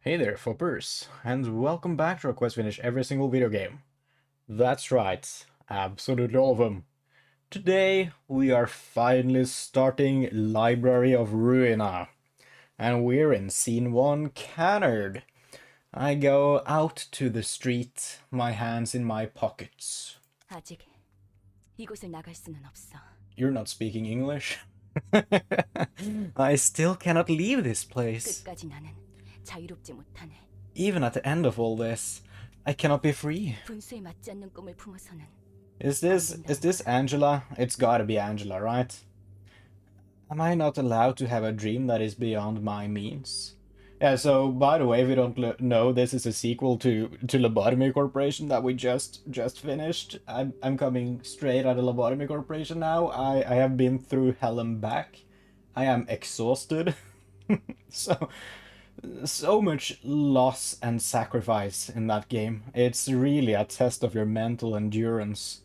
Hey there, Foppers, and welcome back to our quest finish every single video game. That's right, absolutely all of them. Today, we are finally starting Library of Ruina, and we're in Scene 1, Canard. I go out to the street, my hands in my pockets. 아직 이곳을 나갈 수는 없어. You're not speaking English? I still cannot leave this place. 끝까지 나는 자유롭지 못하네. Even at the end of all this, I cannot be free. 분수에 맞지 않는 꿈을 품어서는 Is this Angela? It's gotta be Angela, right? Am I not allowed to have a dream that is beyond my means? Yeah, so by the way, if you don't know, this is a sequel to Lobotomy Corporation that we just finished. I'm coming straight out of Lobotomy Corporation now. I have been through hell and back. I am exhausted. So much loss and sacrifice in that game. It's really a test of your mental endurance.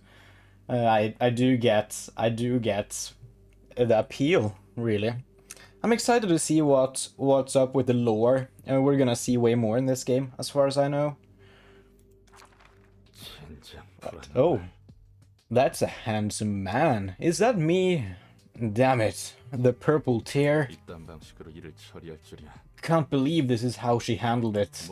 I do get the appeal, really. I'm excited to see what's up with the lore, and we're gonna see way more in this game, as far as I know. But, oh, that's a handsome man. Is that me? Damn it, the purple tear. Can't believe this is how she handled it.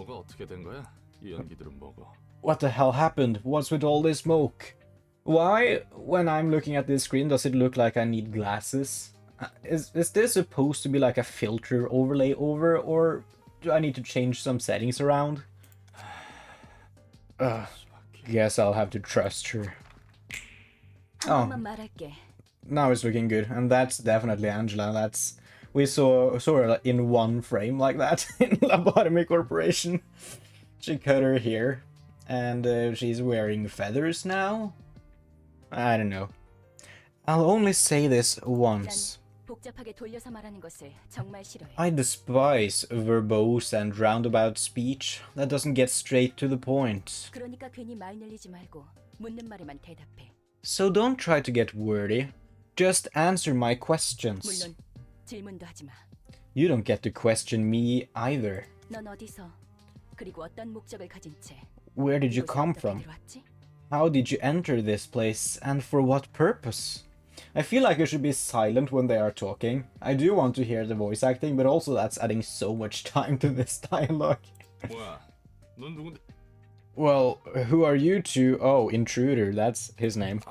What the hell happened? What's with all this smoke? Why, when I'm looking at this screen, does it look like I need glasses? Is this supposed to be like a filter overlay over, or do I need to change some settings around? Guess I'll have to trust her. Oh, now it's looking good, and that's definitely Angela. We saw her in one frame like that in Lobotomy Corporation. She cut her hair, and she's wearing feathers now? I don't know. I'll only say this once. I despise verbose and roundabout speech that doesn't get straight to the point. So don't try to get wordy. Just answer my questions. You don't get to question me either. Where did you come from? How did you enter this place, and for what purpose? I feel like I should be silent when they are talking. I do want to hear the voice acting, but also that's adding so much time to this dialogue. Well, who are you two? Oh, Intruder, that's his name.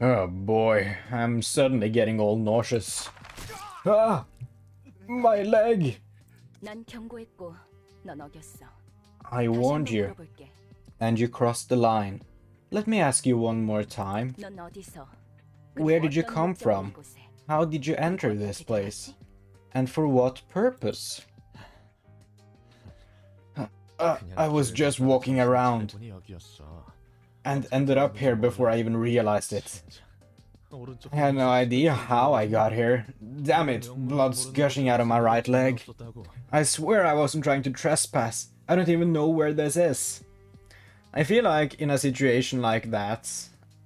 Oh boy, I'm suddenly getting all nauseous. Ah! My leg! I warned you, and you crossed the line. Let me ask you one more time. Where did you come from? How did you enter this place? And for what purpose? I was just walking around and ended up here before I even realized it. I had no idea how I got here. Damn it, blood's gushing out of my right leg. I swear I wasn't trying to trespass. I don't even know where this is. I feel like in a situation like that,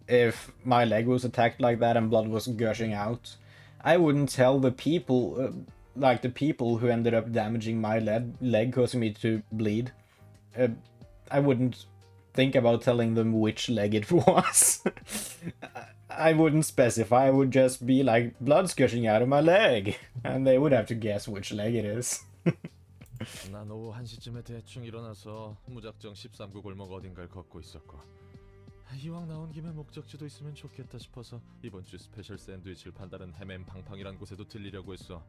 if my leg was attacked like that and blood was gushing out, I wouldn't tell the people, like the people who ended up damaging my leg causing me to bleed. I wouldn't think about telling them which leg it was. I wouldn't specify, I would just be like, blood's gushing out of my leg, and they would have to guess which leg it is. 난 오후 1시쯤에 대충 일어나서 무작정 13구 골목 어딘가를 걷고 있었고 이왕 나온 김에 목적지도 있으면 좋겠다 싶어서 이번 주 스페셜 샌드위치를 판다는 헤맨 팡팡이란 곳에도 들리려고 했어.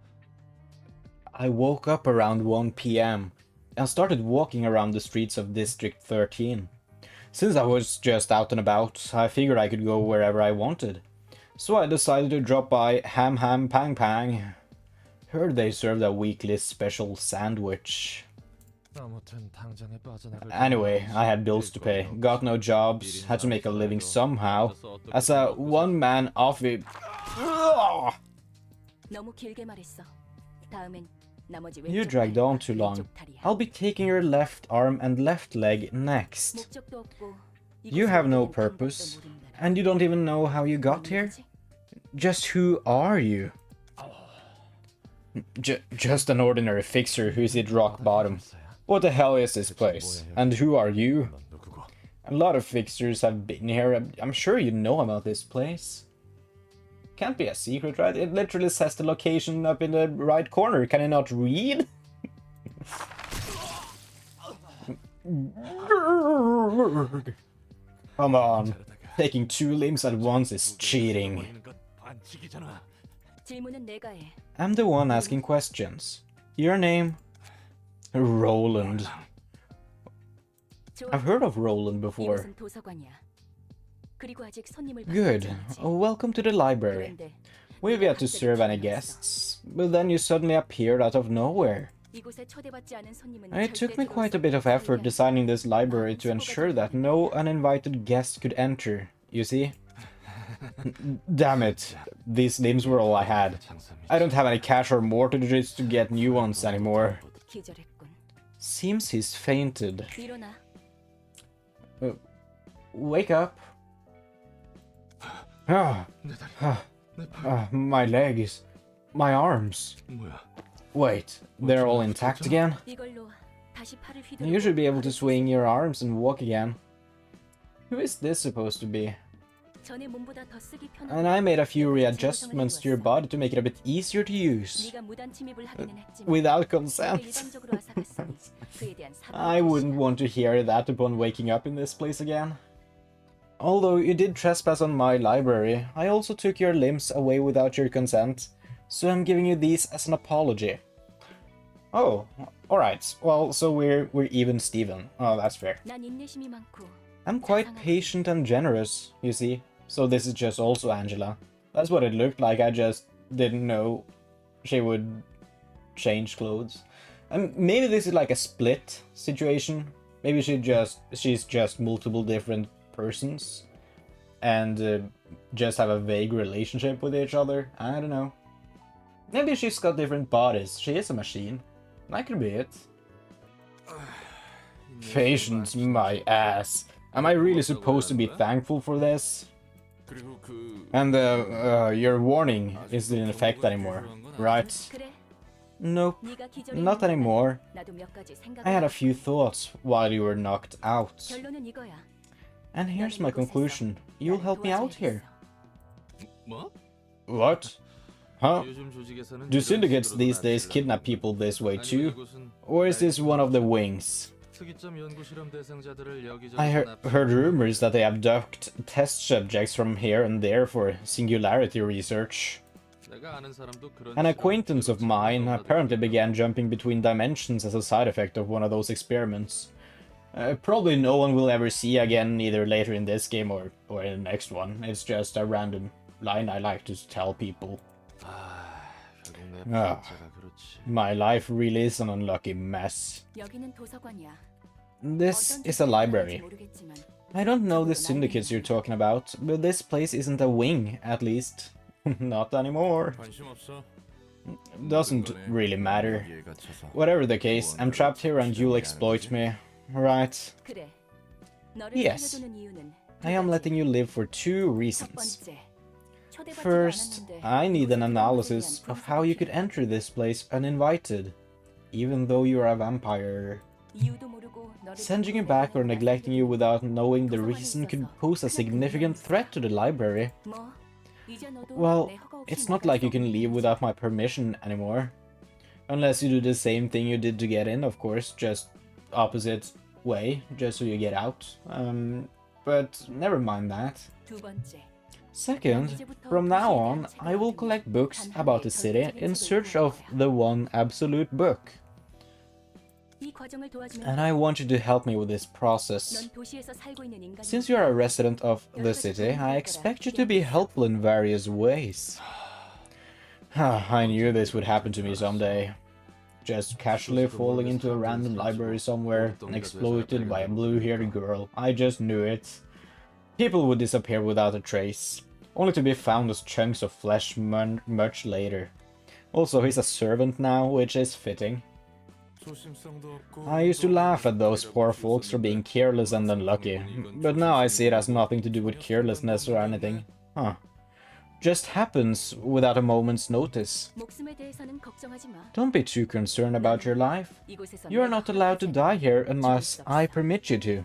I woke up around 1 p.m. and started walking around the streets of District 13. Since I was just out and about, I figured I could go wherever I wanted. So I decided to drop by Ham Ham Pang Pang. Heard they served a weekly special sandwich. Anyway, I had bills to pay, got no jobs, had to make a living somehow. As a one-man office... You dragged on too long. I'll be taking your left arm and left leg next. You have no purpose, and you don't even know how you got here? Just who are you? Just an ordinary fixer who's hit rock bottom. What the hell is this place? And who are you? 넌 누구고? A lot of fixers have been here. I'm sure you know about this place. Can't be a secret, right? It literally says the location up in the right corner. Can you not read? Come on. Taking 2 limbs at once is cheating. 질문은 내가 해. I'm the one asking questions. Your name? Roland. 좋아. I've heard of Roland before. 이곳은 도서관이야. 그리고 아직 손님을 Good. 받지 않았지. Welcome to the library. 그런데 We've yet to serve any guests, but then you suddenly appeared out of nowhere. 이곳에 초대받지 않은 손님은 It took me 절대 quite a 들어올 bit of 수 없는 effort 자리야. designing this library to ensure that no uninvited guest could enter, you see? Damn it. These limbs were all I had. I don't have any cash or mortgages to get new ones anymore. 기절했군. Seems he's fainted. 일어나. Wake up. My legs. My arms. 뭐야? Wait, they're all intact again? 이걸로 다시 팔을 휘두르고 You should be able to swing your arms and walk again. Who is this supposed to be? 전에 몸보다 더 쓰기 편하고 And I made a few 그렇게 readjustments to your 재구성을 body to make it a bit easier to use. 네가 무단 침입을 하기는 했지만 Without 그게 consent. 일방적으로 앗아갔으니 그에 대한 I wouldn't 사과는 want to hear that upon waking up in this place again. Although you did trespass on my library, I also took your limbs away without your consent, so I'm giving you these as an apology. Oh, alright. Well, so we're even Steven. Oh, that's fair. 난 인내심이 많고 I'm quite patient and generous, you see. So this is just also Angela. That's what it looked like. I just didn't know she would change clothes. And maybe this is like a split situation. Maybe she's just multiple different persons and just have a vague relationship with each other. I don't know. Maybe she's got different bodies. She is a machine. That could be it. Patience, my ass. Am I really supposed to be thankful for this? And your warning isn't in effect anymore, right? 그래. Nope, 네가 기절해 not 있는 anymore. 나도 몇 가지 생각을 I had a 해봤어. few thoughts while you were knocked out. 결론은 이거야. And here's my conclusion. You'll help me out here. 뭐? What? Huh? 요즘 조직에서는 Do 이런 syndicates 식으로는 these 안 days 쓰더라. kidnap people this way 아니면 too? 이곳은 Or is this one of the wings? 특이점 연구 실험 대상자들을 여기저기서 I 납치하고 heard rumors that they abduct test subjects from here and there for singularity research. 내가 아는 사람도 그런 An 실험 acquaintance of 계속 mine 참여하더라고. apparently began jumping between dimensions as a side effect of one of those experiments. Probably no one will ever see again, either later in this game or in the next one. It's just a random line I like to tell people. 결국 내 아. 팔자가 그렇지. My life really is an unlucky mess. 여기는 도서관이야. This 어떤 is a 뜻으로 library. 말하는지 모르겠지만 I don't know the syndicates you're talking about, but this place isn't a wing, at least. Not anymore. 관심 없어. Doesn't really matter. 여기에 갇혀서 Whatever the case, I'm trapped here and you'll exploit me. Right. 그래. 너를 Yes. 살려두는 이유는 I am 두 가지. letting you live for 2 첫 reasons. 번째, 초대받지도 First, 않았는데 I need an 이곳에 analysis 들어오기 위한 of how you could 분석이 enter this place uninvited, even though you're a vampire. 이유도 모르고 너를 Sending you 데리고 back or 내려가는 neglecting you without knowing the reason could pose a significant threat to the library. 뭐, 이제 너도 Well, 내 허가 없이 it's not 나갈 like 수 you can 없는 leave without my permission anymore. Unless you do the same thing you did to get in, of course, just opposite way, just so you get out. But never mind that. 두 번째, Second, from now on, I will collect books about the city in search of the one absolute book. 이 과정을 도와주면 And I want you to help me with this process. 넌 도시에서 살고 있는 인간이 Since you are a resident of the city, I expect you to be helpful in various ways. I knew this would happen to me someday. Just casually falling into a random library somewhere and exploited by a blue-haired girl. I just knew it. People would disappear without a trace, only to be found as chunks of flesh much later. Also, he's a servant now, which is fitting. I used to laugh at those poor folks for being careless and unlucky, but now I see it has nothing to do with carelessness or anything. Huh. just happens without a moment's notice. 목숨에 대해서는 걱정하지 마. Don't be too concerned about your life. 이곳에서 You are 내가 not allowed to die here unless 죽을 수 I 없어. permit you to.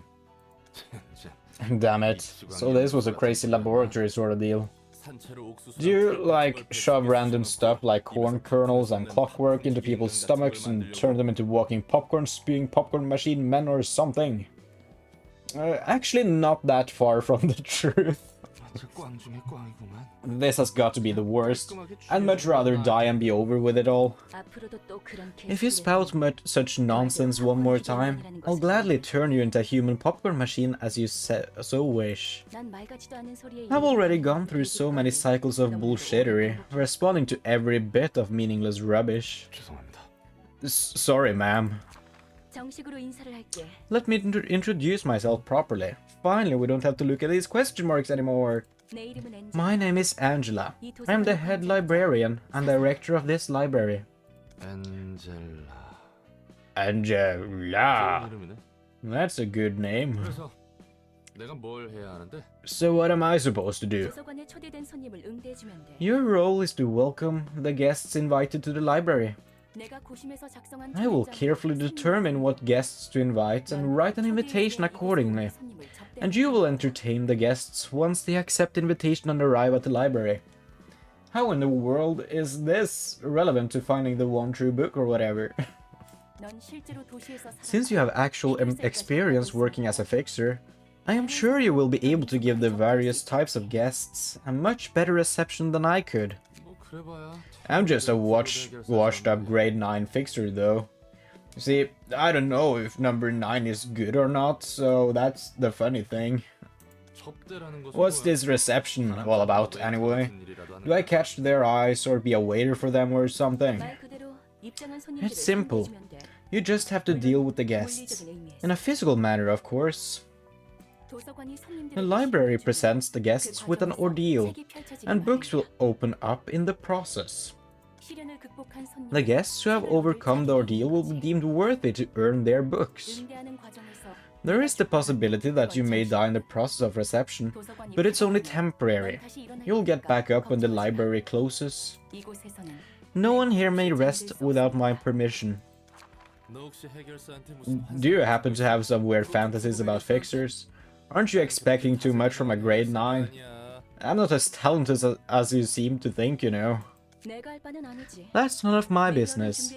Damn it. So this was a crazy laboratory sort of deal. Do you, like, shove random stuff like corn kernels and clockwork into people's stomachs and turn them into walking popcorn, spewing popcorn machine men or something? Actually not that far from the truth. This has got to be the worst. I'd much rather die and be over with it all. 앞으로도 또 그런 If you spout such nonsense one more time, I'll gladly turn you into a human popcorn machine as you so wish. 난 말 같지도 않은 소리에 I've already gone through so many cycles of bullshittery, responding to every bit of meaningless rubbish. Sorry, ma'am. 정식으로 인사를 할게. Let me introduce myself properly. Finally, we don't have to look at these question marks anymore. 내 이름은 엔젤. My name is Angela. I'm the head librarian and director of this library. Angela. That's a good name. So what am I supposed to do? 도서관에 초대된 손님을 응대해주면 돼. Your role is to welcome the guests invited to the library. 내가 고심해서 작성한 I will 초대장을 carefully determine what guests to invite and write an invitation accordingly. 손님을 접대하는 And you will entertain the guests once they accept invitation and arrive at the library. How in the world is this relevant to finding the one true book or whatever? 넌 실제로 도시에서 Since you have actual experience working as a fixer, I am sure you will be able to give the various types of guests a much better reception than I could. I'm just a washed up grade 9 fixer though. You see, I don't know if number 9 is good or not, so that's the funny thing. What's this reception all about anyway? Do I catch their eyes or be a waiter for them or something? 말 그대로 입장한 손님들을 It's simple. 응대해주면 돼. You just have to deal with the guests. In a physical manner, of course. 도서관이 손님들에게 The library 시간을 presents the 그 guests with an 과정에서 ordeal, 책이 펼쳐지기 and books will 마련이야. open up in the process. 시련을 극복한 손님은 The guests who have overcome the ordeal will be deemed worthy to earn their books. 응대하는 과정에서 There is the possibility that you may die in the process of reception, 도서관이 but it's only 폐쇄되면 temporary. 넌 다시 일어날 You'll get 테니까 back up when the 걱정하지 마. library closes. 이곳에서는 No one here may rest without my permission. Do you happen to have some weird fantasies about fixers? Aren't you expecting too much from a grade 9? I'm not as talented as you seem to think, you know. 내가 할 바는 아니지. That's none of my business.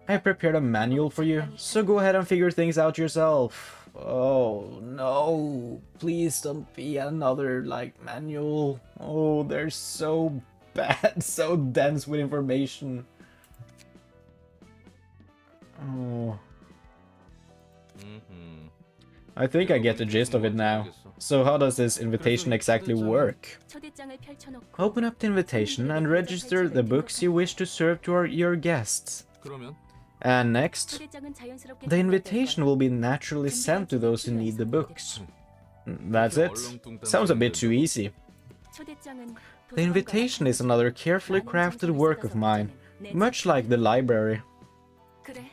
I prepared a manual for you, so go ahead and figure things out yourself. Oh no, please don't be another, like, manual. Oh, they're so bad, so dense with information. Oh. I think I get the gist of it now. So how does this invitation exactly work? 초대장을 펼쳐놓고 Open up the invitation and register the books you wish to serve to your guests. And next, 초대장은 자연스럽게 the 전달될 invitation 거야. will be naturally sent to those who need the books. That's it. Sounds a bit too easy. 초대장은 The invitation is another carefully crafted work of mine, much like the library. 그래.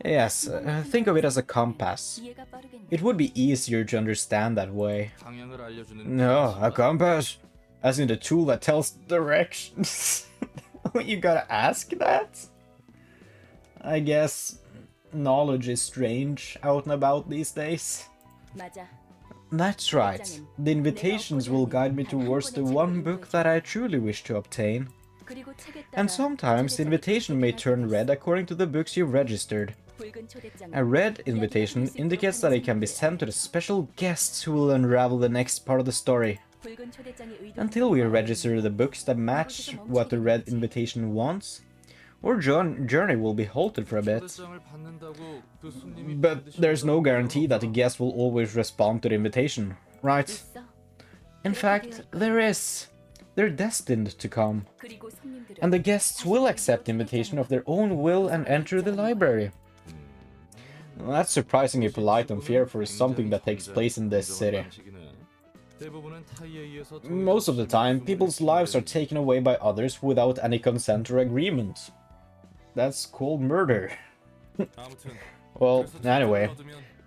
Yes, think of it as a compass. 이해가 빠르겠네. It would be easier to understand that way. No, a compass? As in the tool that tells directions? You gotta ask that? I guess knowledge is strange out and about these days. 맞아. That's right. The invitations will guide me towards the one book that I truly wish to obtain. 그리고 책에 따라 And sometimes the invitation may turn red according to the books you've registered. 붉은 초대장은 A red invitation indicates that it can be sent to the special guests who will unravel the next part of the story. 붉은 초대장이 의도한 Until we register the books that match what the red invitation wants, our journey will be halted for a bit. But there's no guarantee that the guest will always respond to the invitation, right? 있어. In fact, there is. They're destined to come. 그리고 손님들은 And the guests will accept the invitation of their own will and enter the library. Well, that's surprisingly polite and fair for something that takes place in this city. Most of the time, people's lives are taken away by others without any consent or agreement. That's called murder. Well, anyway,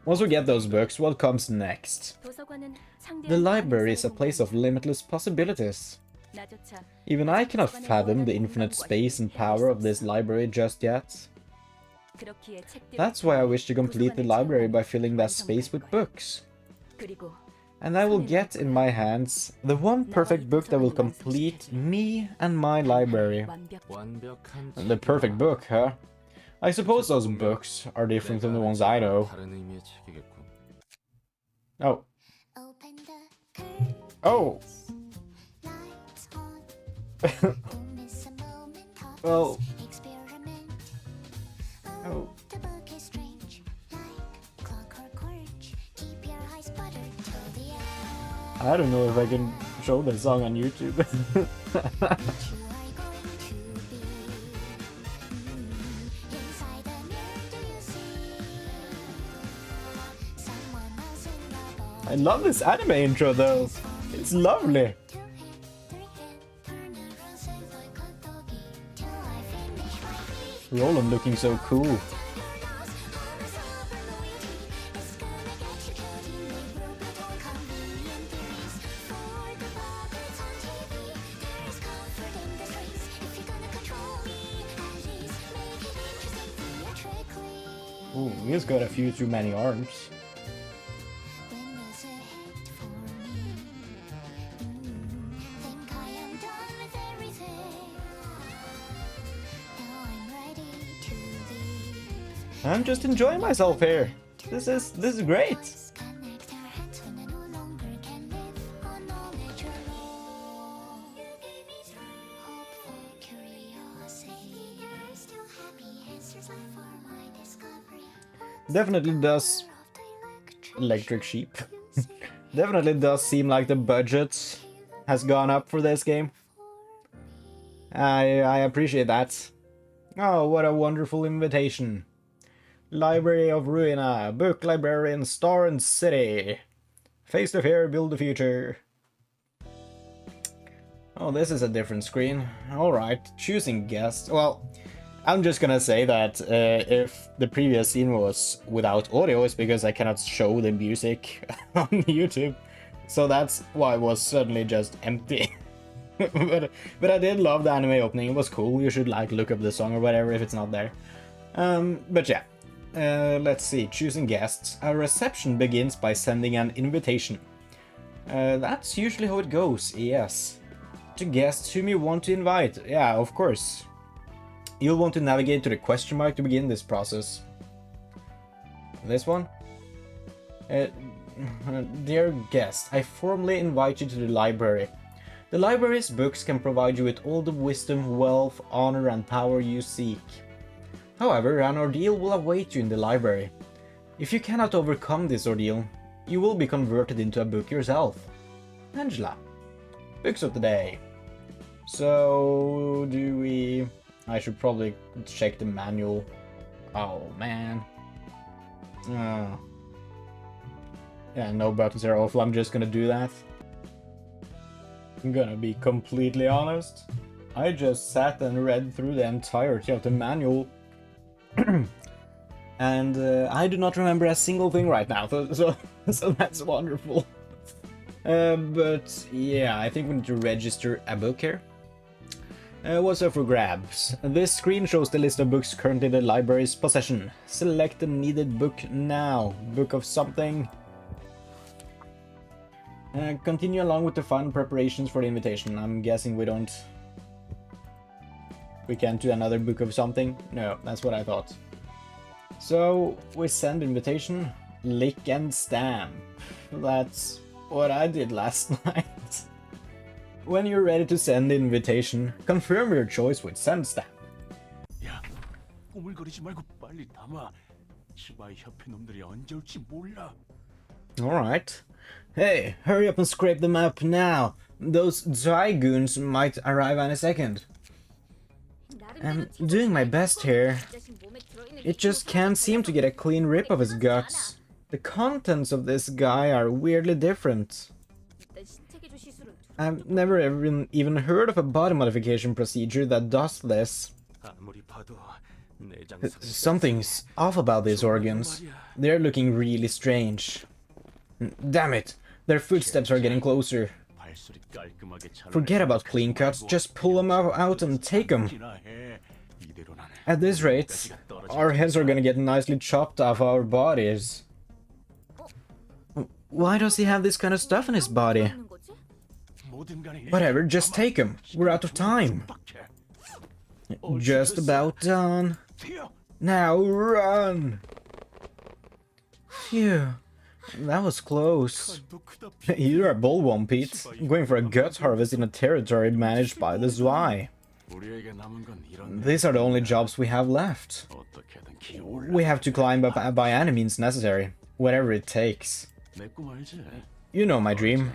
once we get those books, what comes next? 도서관은 창대한 The library is a 가능성의 place of limitless possibilities. 나조차 Even I cannot fathom the infinite space and power of this library just yet. 그렇기에 책들을 That's why I wish to complete the 도서관을 library by 채워나가면 filling that 완성될 space with 거야. books. 그리고 And I will get in my hands the one perfect book that will complete me and my library. 완벽 The perfect book, huh? I suppose those books are different from the ones I know. Oh. Oh! Well... Oh. I don't know if I can show the song on YouTube. I love this anime intro though. It's lovely. Roland looking so cool. Ooh, he's got a few too many arms. I'm just enjoying myself here. This is great. Definitely does. Electric sheep. Definitely does seem like the budget has gone up for this game. I appreciate that. Oh, what a wonderful invitation. Library of Ruina, book librarian, star and city. Face the fear, build the future. Oh, this is a different screen. Alright, choosing guests. Well, I'm just gonna say that if the previous scene was without audio, it's because I cannot show the music on YouTube. So that's why it was suddenly just empty. but I did love the anime opening, it was cool. You should like look up the song or whatever if it's not there. But yeah. Let's see, choosing guests. A reception begins by sending an invitation. That's usually how it goes, yes. To guests whom you want to invite. Yeah, of course. You'll want to navigate to the question mark to begin this process. This one? Dear guest, I formally invite you to the library. The library's books can provide you with all the wisdom, wealth, honor, and power you seek. However, an ordeal will await you in the library. If you cannot overcome this ordeal, you will be converted into a book yourself. Angela. Books of the day. So, do we... I should probably check the manual. Oh, man. Yeah, no buttons are awful, I'm just gonna do that. I'm gonna be completely honest. I just sat and read through the entirety of the manual. And I do not remember a single thing right now, so that's wonderful. But yeah, I think we need to register a book here. What's up for grabs? This screen shows the list of books currently in the library's possession. Select the needed book now. Book of something. Continue along with the final preparations for the invitation. I'm guessing we can't do another book of something? No, that's what I thought. So, we send invitation, lick and stamp. That's what I did last night. When you're ready to send the invitation, confirm your choice with send stamp. 야, 꼬물거리지 말고 빨리 담아. 시바이 협회 놈들이 언제 올지 몰라. Alright. Hey, hurry up and scrape them up now. Those Zygoons might arrive any second. I'm doing my best here. It just can't seem to get a clean rip of his guts. The contents of this guy are weirdly different. I've never even heard of a body modification procedure that does this. Something's off about these organs. They're looking really strange. Damn it! Their footsteps are getting closer. Forget about clean cuts, just pull them out and take them. At this rate, our heads are gonna get nicely chopped off our bodies. Why does he have this kind of stuff in his body? Whatever, just take him. We're out of time. Just about done. Now run! Phew. That was close. You're a bold one, Pete. Going for a gut harvest in a territory managed by the Zwei. These are the only jobs we have left. We have to climb up by any means necessary, whatever it takes. You know my dream,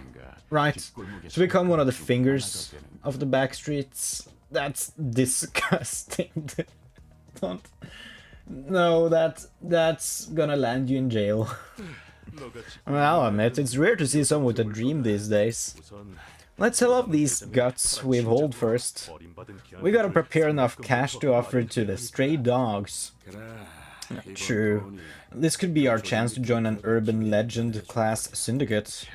right? To become one of the fingers of the back streets. That's disgusting. Don't. No, that's gonna land you in jail. I'll admit, it's rare to see someone with a dream these days. Let's sell off these guts we've hauled first. We gotta prepare enough cash to offer to the stray dogs. True. This could be our chance to join an urban legend class syndicate.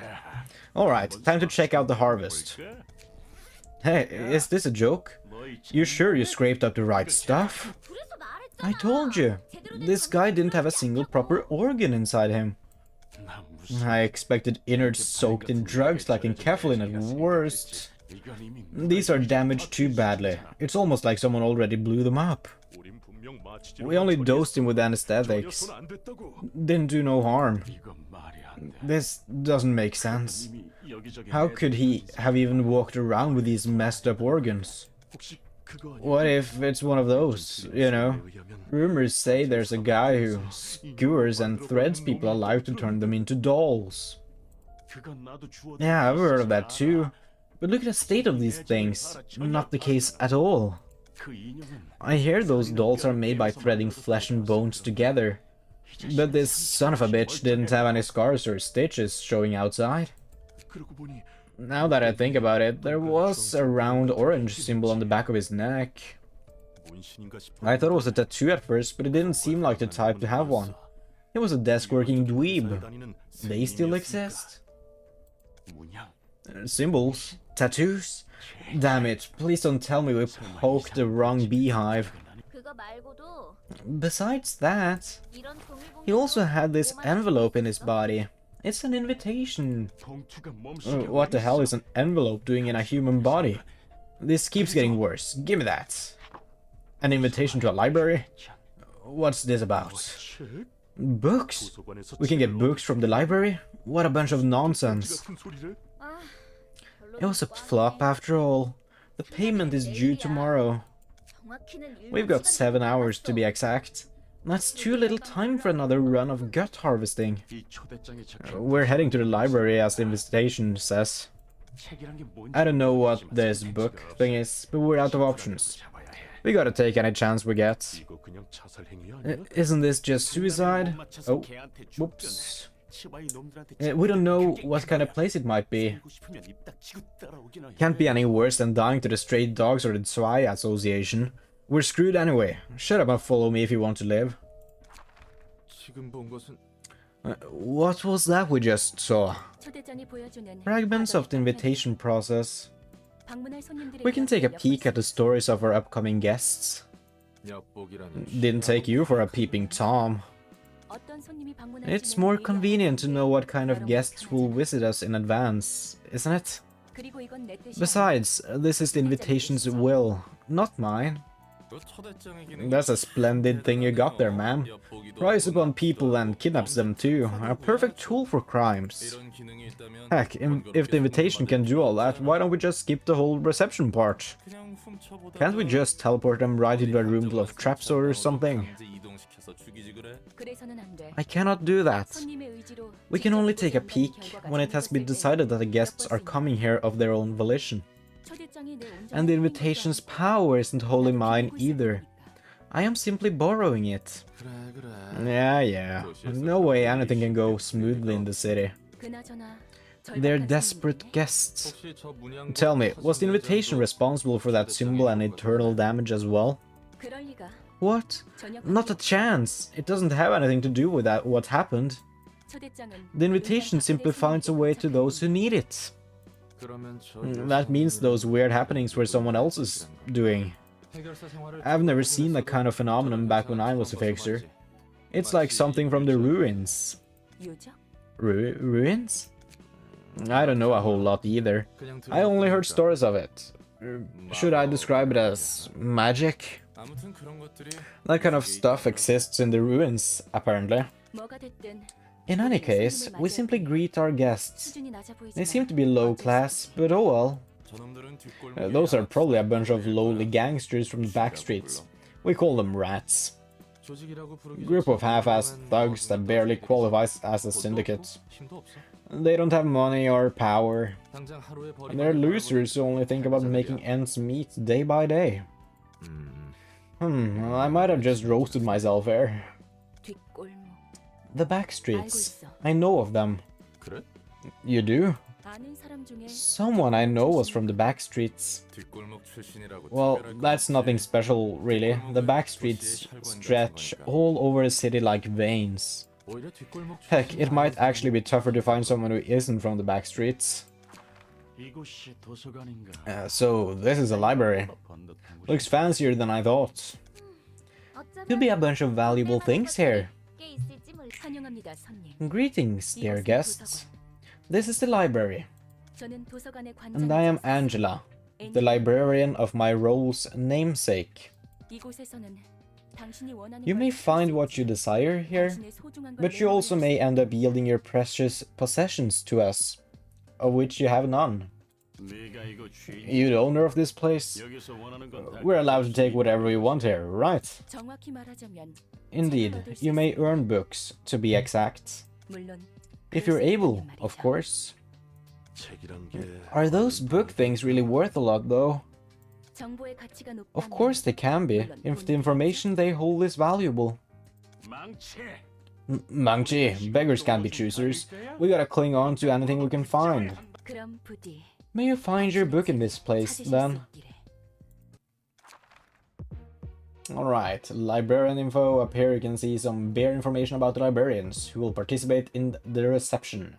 Alright, time to check out the harvest. Hey, is this a joke? You sure you scraped up the right stuff? I told you. This guy didn't have a single proper organ inside him. I expected innards soaked in drugs like enkephalin at worst. These are damaged too badly. It's almost like someone already blew them up. We only dosed him with anesthetics. Didn't do no harm. This doesn't make sense. How could he have even walked around with these messed up organs? What if it's one of those, you know? Rumors say there's a guy who skewers and threads people alive to turn them into dolls. Yeah, I've heard of that too. But look at the state of these things. Not the case at all. I hear those dolls are made by threading flesh and bones together. But this son of a bitch didn't have any scars or stitches showing outside. Now that I think about it, there was a round orange symbol on the back of his neck. I thought it was a tattoo at first, but it didn't seem like the type to have one. It was a desk-working dweeb. They still exist? Symbols? Tattoos? Damn it, please don't tell me we poked the wrong beehive. Besides that, he also had this envelope in his body. It's an invitation. What the hell is an envelope doing in a human body? This keeps getting worse. Give me that. An invitation to a library? What's this about? Books? We can get books from the library? What a bunch of nonsense. It was a flop after all. The payment is due tomorrow. We've got 7 hours to be exact. That's too little time for another run of gut harvesting. We're heading to the library as the invitation says. I don't know what this book thing is, but we're out of options. We gotta take any chance we get. Isn't this just suicide? Oh, whoops. We don't know what kind of place it might be. Can't be any worse than dying to the stray dogs or the Zwei Association. We're screwed anyway. Shut up and follow me if you want to live. What was that we just saw? Fragments of the invitation process. We can take a peek at the stories of our upcoming guests. Didn't take you for a peeping Tom. It's more convenient to know what kind of guests will visit us in advance, isn't it? Besides, this is the invitation's will, not mine. That's a splendid thing you got there, man. Preys upon people and kidnaps them too. A perfect tool for crimes. Heck, if the invitation can do all that, why don't we just skip the whole reception part? Can't we just teleport them right into a room full of traps or something? I cannot do that. We can only take a peek when it has been decided that the guests are coming here of their own volition. And the invitation's power isn't wholly mine either. I am simply borrowing it. Yeah. No way anything can go smoothly in the city. They're desperate guests. Tell me, was the invitation responsible for that symbol and internal damage as well? What? Not a chance. It doesn't have anything to do with that. What happened. The invitation simply finds a way to those who need it. That means those weird happenings were someone else's doing. I've never seen that kind of phenomenon back when I was a fixer. It's like something from the ruins. 유적? Ruins? I don't know a whole lot either. I only heard stories of it. Should I describe it as magic? That kind of stuff exists in the ruins, apparently. 뭐가 됐든 In any case, we simply greet our guests. 수준이 낮아 보이지만 They seem to be low class, but oh well. Those are probably a bunch of lowly gangsters from the back streets. We call them rats. Group of half-assed thugs that barely qualifies as a syndicate. They don't have money or power. They're losers who only think about making ends meet day by day. Well, I might have just roasted myself here. 뒷골목. The back streets. I know of them. You do? 아는 사람 중에 Someone I know was from the back streets. Well, that's nothing special, really. The back streets stretch all over the city like veins. Heck, it might actually be tougher to find someone who isn't from the back streets. 이곳이 도서관인가? So, this is a library. Looks fancier than I thought. Could be a bunch of valuable things here. 환영합니다, 손님. Greetings, dear guests. This is the library, 저는 도서관의 and I am Angela, the librarian of my role's namesake. 이곳에서는 당신이 원하는 You may find what you desire here, 당신의 소중한 걸 but you also may end up yielding your precious possessions to us, of which you have none. 네가 이거 주인. You the owner of this place? 여기서 원하는 건 다. We're allowed to take whatever we want here, right? 정확히 말하자면 Indeed, you may earn books, to be exact. 물론 If you're able, of course. 책이란 게. Are those book things really worth a lot, though? 정보의 가치가 높다면 Of course they can be, if the information they hold is valuable. 망치. Mangchi, beggars can't be choosers. We gotta cling on to anything we can find. 그럼 부디 May you find your book in this place, 찾으실 수 then. 있기를. Alright, librarian info. Up here you can see some bare information about the librarians who will participate in the reception.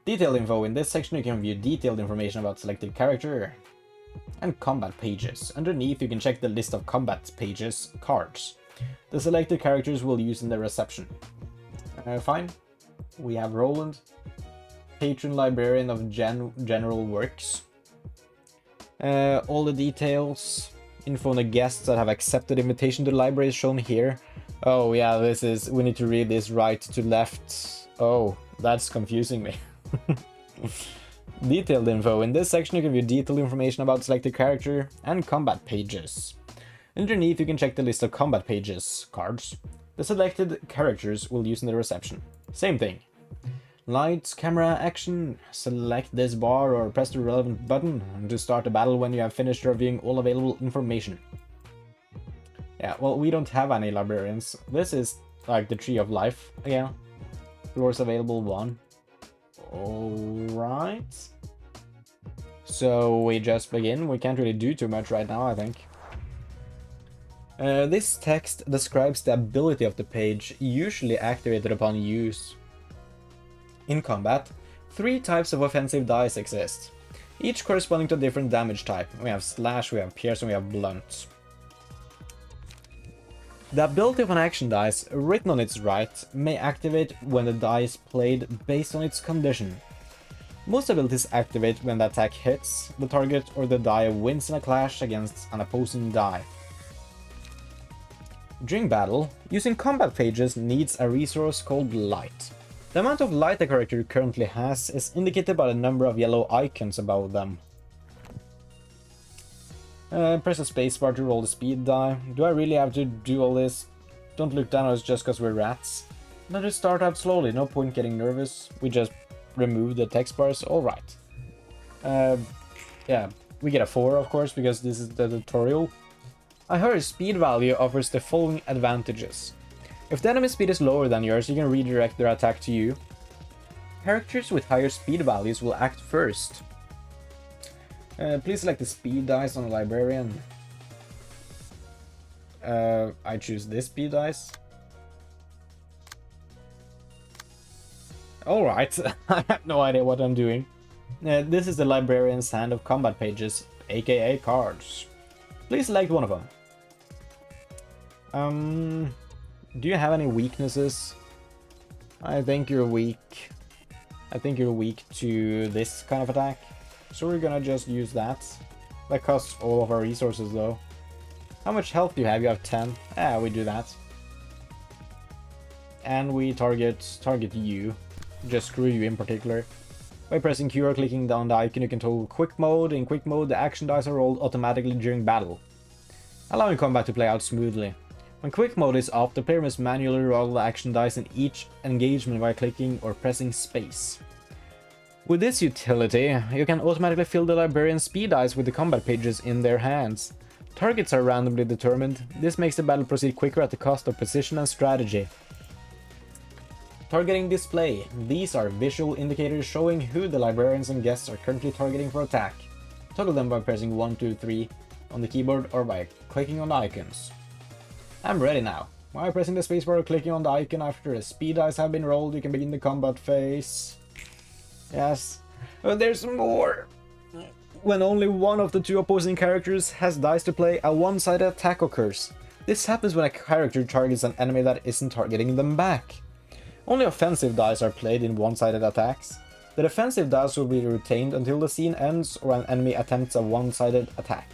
Detailed info. In this section you can view detailed information about selected character and combat pages. Underneath you can check the list of combat pages cards. The selected characters will use in the reception. Fine. We have Roland, patron librarian of general works. All the details. Info on the guests that have accepted invitation to the library is shown here. Oh yeah, this is... we need to read this right to left. Oh, that's confusing me. Detailed info. In this section you can view detailed information about selected character and combat pages. Underneath you can check the list of combat pages cards. The selected characters will use in the reception. Same thing. Lights, camera, action. Select this bar or press the relevant button to start the battle when you have finished reviewing all available information. Yeah, well, we don't have any librarians. This is like the Tree of Life again. Floors available 1. Alright. So we just begin. We can't really do too much right now, I think. This text describes the ability of the page, usually activated upon use. In combat, 3 types of offensive dice exist, each corresponding to a different damage type. We have slash, we have pierce, and we have blunt. The ability of an action dice, written on its right, may activate when the die is played based on its condition. Most abilities activate when the attack hits the target or the die wins in a clash against an opposing die. During battle, using combat pages needs a resource called light. The amount of light a character currently has is indicated by the number of yellow icons above them. Press the spacebar to roll the speed die. Do I really have to do all this? Don't look down on us just because we're rats. Let us start out slowly, no point getting nervous. We just remove the text bars, alright. Yeah, we get a 4 of course because this is the tutorial. A higher speed value offers the following advantages. If the enemy speed is lower than yours, you can redirect their attack to you. Characters with higher speed values will act first. Please select the speed dice on the librarian. I choose this speed dice. Alright, I have no idea what I'm doing. This is the librarian's hand of combat pages, aka cards. Please select one of them. Do you have any weaknesses? I think you're weak. I think you're weak to this kind of attack. So we're gonna just use that. That costs all of our resources though. How much health do you have? You have 10. Yeah, we do that. And we target you. Just screw you in particular. By pressing Q or clicking down the icon, you can toggle quick mode. In quick mode, the action dice are rolled automatically during battle, allowing combat to play out smoothly. When quick mode is off, the player must manually roll the action dice in each engagement by clicking or pressing space. With this utility, you can automatically fill the librarian's speed dice with the combat pages in their hands. Targets are randomly determined. This makes the battle proceed quicker at the cost of precision and strategy. Targeting display. These are visual indicators showing who the librarians and guests are currently targeting for attack. Toggle them by pressing 1, 2, 3 on the keyboard or by clicking on the icons. I'm ready now. While pressing the spacebar or clicking on the icon after the speed dice have been rolled, you can begin the combat phase. Yes. Oh, there's more! When only one of the two opposing characters has dice to play, a one-sided attack occurs. This happens when a character targets an enemy that isn't targeting them back. Only offensive dice are played in one-sided attacks. The defensive dice will be retained until the scene ends or an enemy attempts a one-sided attack.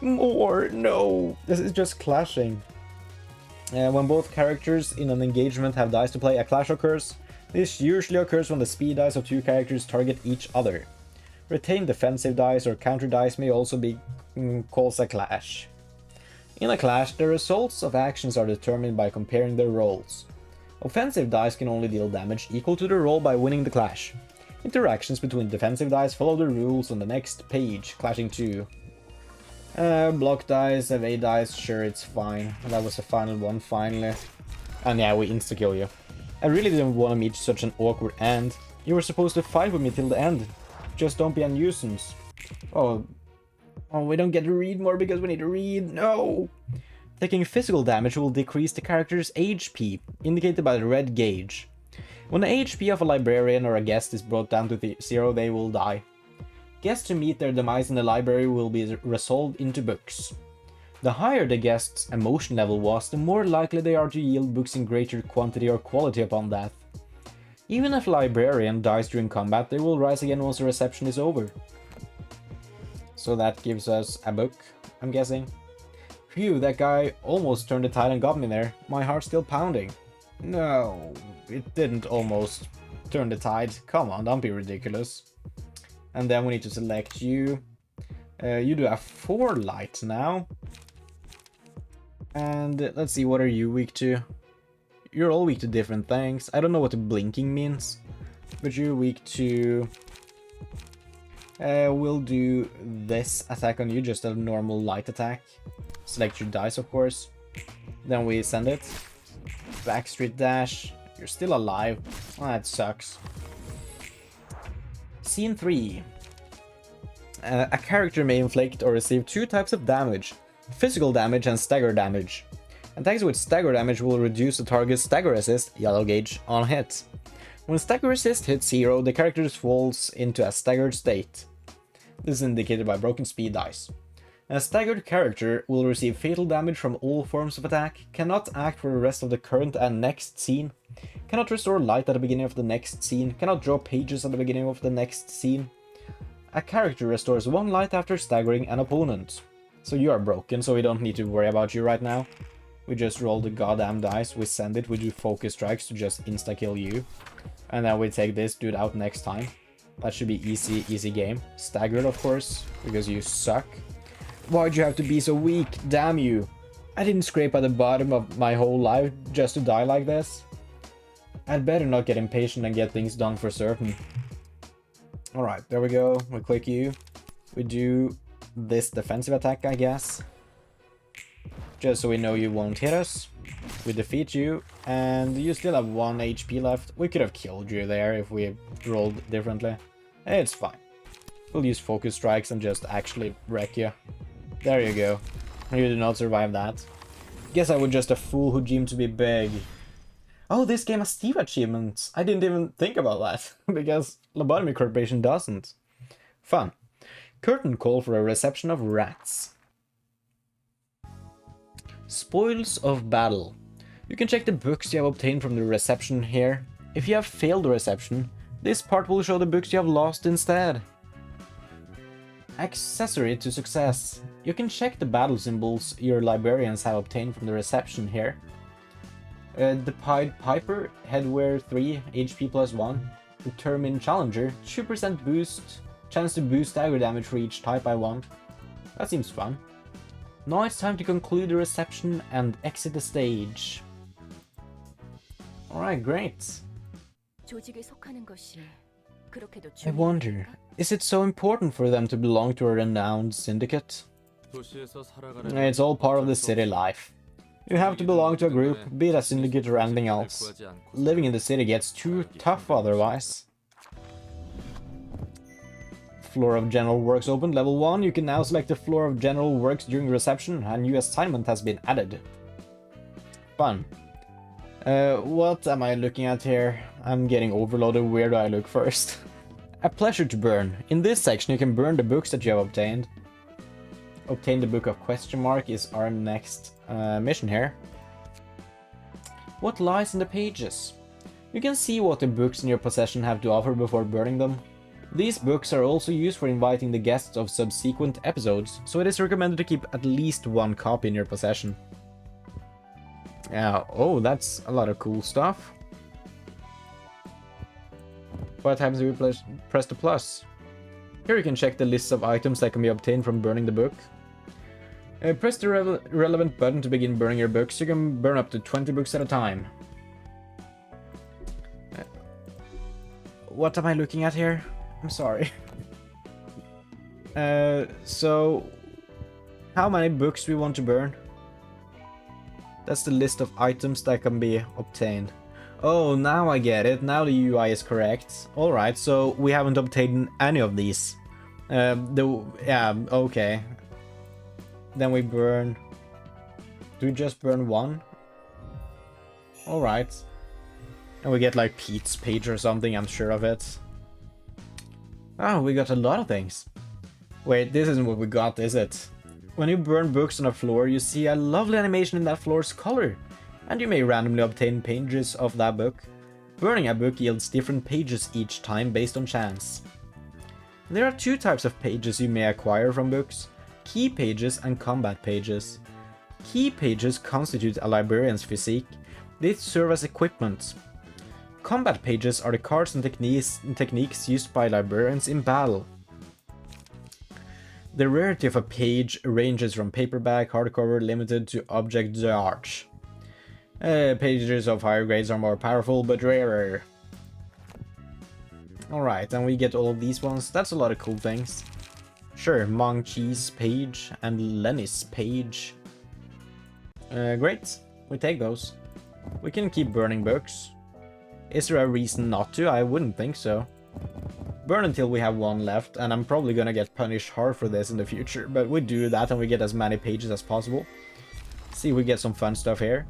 More! No! This is just clashing. When both characters in an engagement have dice to play, a clash occurs. This usually occurs when the speed dice of two characters target each other. Retained defensive dice or counter dice may also be cause a clash. In a clash, the results of actions are determined by comparing their rolls. Offensive dice can only deal damage equal to the roll by winning the clash. Interactions between defensive dice follow the rules on the next page, clashing 2. Block dice, evade dice, sure, it's fine. That was the final one, finally. And yeah, we insta-kill you. I really didn't want to meet such an awkward end. You were supposed to fight with me till the end. Just don't be a nuisance. Oh, we don't get to read more because we need to read. No! Taking physical damage will decrease the character's HP, indicated by the red gauge. When the HP of a librarian or a guest is brought down to 0, they will die. Guests who meet their demise in the library will be resolved into books. The higher the guest's emotion level was, the more likely they are to yield books in greater quantity or quality upon death. Even if a librarian dies during combat, they will rise again once the reception is over. So that gives us a book, I'm guessing. Phew, that guy almost turned the tide and got me there. My heart's still pounding. No, it didn't almost turn the tide. Come on, don't be ridiculous. And then we need to select you. You do have 4 light now. And let's see, what are you weak to? You're all weak to different things. I don't know what the blinking means. But you're weak to... we'll do this attack on you, just a normal light attack. Select your dice, of course. Then we send it. Backstreet dash. You're still alive. Oh, that sucks. Scene 3. A character may inflict or receive 2 types of damage. Physical damage and stagger damage. Attacks with stagger damage will reduce the target's stagger assist, yellow gauge, on hit. When stagger assist hits 0, the character falls into a staggered state. This is indicated by broken speed dice. A staggered character will receive fatal damage from all forms of attack, cannot act for the rest of the current and next scene, cannot restore light at the beginning of the next scene, cannot draw pages at the beginning of the next scene. A character restores 1 light after staggering an opponent. So you are broken, so we don't need to worry about you right now. We just roll the goddamn dice, we send it, we do focus strikes to just insta-kill you. And then we take this dude out next time. That should be easy game. Staggered, of course, because you suck. Why'd you have to be so weak? Damn you. I didn't scrape at the bottom of my whole life just to die like this. I'd better not get impatient and get things done for certain. Alright, there we go. We click you. We do this defensive attack, I guess. Just so we know you won't hit us. We defeat you, and you still have 1 HP left. We could have killed you there if we rolled differently. It's fine. We'll use focus strikes and just actually wreck you. There you go. You did not survive that. Guess I was just a fool who dreamed to be big. Oh, this game has Steve achievements. I didn't even think about that, because Lobotomy Corporation doesn't. Fun. Curtain call for a reception of rats. Spoils of battle. You can check the books you have obtained from the reception here. If you have failed the reception, this part will show the books you have lost instead. Accessory to success. You can check the battle symbols your librarians have obtained from the reception here. The Pied Piper, Headwear 3, HP plus 1. Determined Challenger, 2% boost, chance to boost dagger damage for each type by 1. That seems fun. Now it's time to conclude the reception and exit the stage. Alright, great. 조직에 속하는 것이 그렇게도 I wonder, is it so important for them to belong to a renowned syndicate? It's all part of the city life. You have to belong to a group, be it a syndicate or anything else. Living in the city gets too tough otherwise. Floor of General Works opened, level 1. You can now select the Floor of General Works during reception. A new assignment has been added. Fun. What am I looking at here? I'm getting overloaded. Where do I look first? A pleasure to burn. In this section you can burn the books that you have obtained. Obtain the Book of Question Mark is our next mission here. What lies in the pages? You can see what the books in your possession have to offer before burning them. These books are also used for inviting the guests of subsequent episodes, so it is recommended to keep at least one copy in your possession. Yeah, oh, that's a lot of cool stuff. What happens if you press the plus? Here you can check the lists of items that can be obtained from burning the book. Press the relevant button to begin burning your books. You can burn up to 20 books at a time. What am I looking at here? I'm sorry. So, how many books do we want to burn? That's the list of items that can be obtained. Oh, now I get it. Now the UI is correct. Alright, so we haven't obtained any of these. Yeah, okay. Then we burn... Do we just burn one? Alright. And we get like Pete's page or something, I'm sure of it. Oh, we got a lot of things. Wait, this isn't what we got, is it? When you burn books on a floor, you see a lovely animation in that floor's color. And you may randomly obtain pages of that book. Burning a book yields different pages each time based on chance. There are two types of pages you may acquire from books: key pages and combat pages. Key pages constitute a librarian's physique. They serve as equipment. Combat pages are the cards and techniques used by librarians in battle. The rarity of a page ranges from paperback, hardcover, limited to object d'art. Pages of higher grades are more powerful but rarer. Alright, and we get all of these ones. That's a lot of cool things. Sure, Mong Chi's page and Lenny's page. Great, we take those. We can keep burning books. Is there a reason not to? I wouldn't think so. Burn until we have one left, and I'm probably gonna get punished hard for this in the future, but we do that and we get as many pages as possible. See if we get some fun stuff here.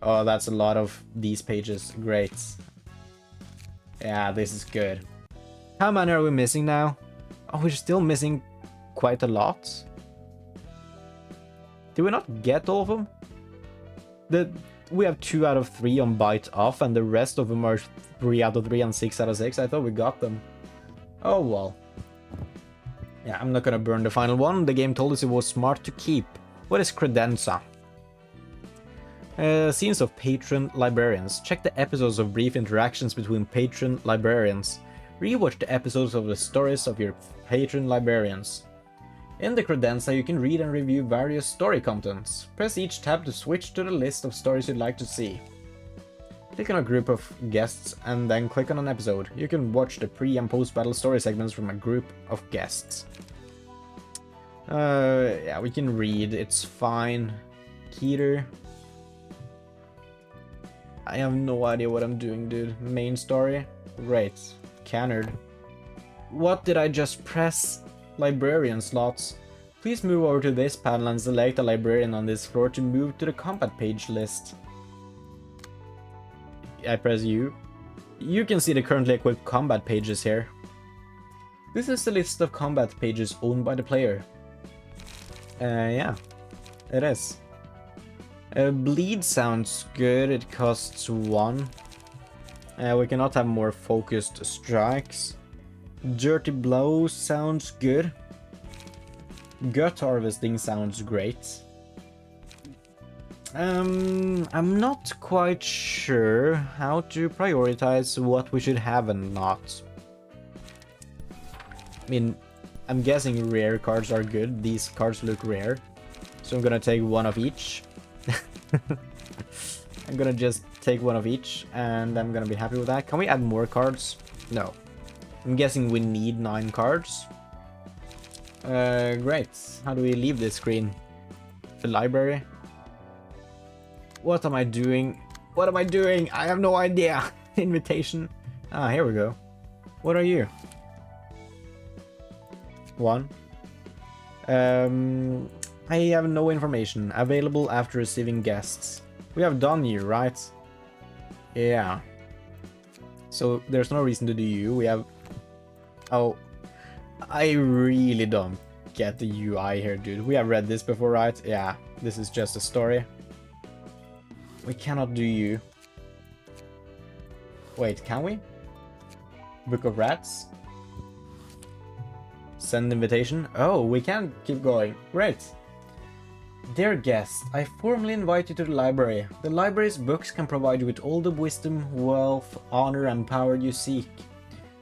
Oh, that's a lot of these pages. Great. Yeah, this is good. How many are we missing now? Oh, we're still missing quite a lot. Did we not get all of them? We have 2 out of 3 on bite off, and the rest of them are 3 out of 3 and 6 out of 6. I thought we got them. Oh well. Yeah, I'm not gonna burn the final one. The game told us it was smart to keep. What is credenza? Scenes of patron librarians. Check the episodes of brief interactions between patron librarians. Rewatch the episodes of the stories of your patron librarians. In the credenza, you can read and review various story contents. Press each tab to switch to the list of stories you'd like to see. Click on a group of guests and then click on an episode. You can watch the pre- and post-battle story segments from a group of guests. Yeah, we can read. It's fine. Keter. I have no idea what I'm doing, dude. Main story? Great. Cannard. What did I just press? Librarian slots. Please move over to this panel and select a librarian on this floor to move to the combat page list. I press U, you can see the currently equipped combat pages here. This is the list of combat pages owned by the player. Yeah, it is. Bleed sounds good, it costs 1. We cannot have more focused strikes. Dirty Blow sounds good. Gut Harvesting sounds great. I'm not quite sure how to prioritize what we should have and not. I mean, I'm guessing rare cards are good. These cards look rare. So I'm gonna take one of each. I'm gonna just take one of each and I'm gonna be happy with that. Can we add more cards? No. I'm guessing we need 9 cards. Great. How do we leave this screen? The library? What am I doing? What am I doing? I have no idea. Invitation. Ah, here we go. What are you? 1. I have no information. Available after receiving guests. We have done you, right? Yeah. So there's no reason to do you. We have... Oh. I really don't get the UI here, dude. We have read this before, right? Yeah. This is just a story. We cannot do you. Wait, can we? Book of Rats? Send invitation? Oh, we can keep going. Great. Dear guest, I formally invite you to the library. The library's books can provide you with all the wisdom, wealth, honor, and power you seek.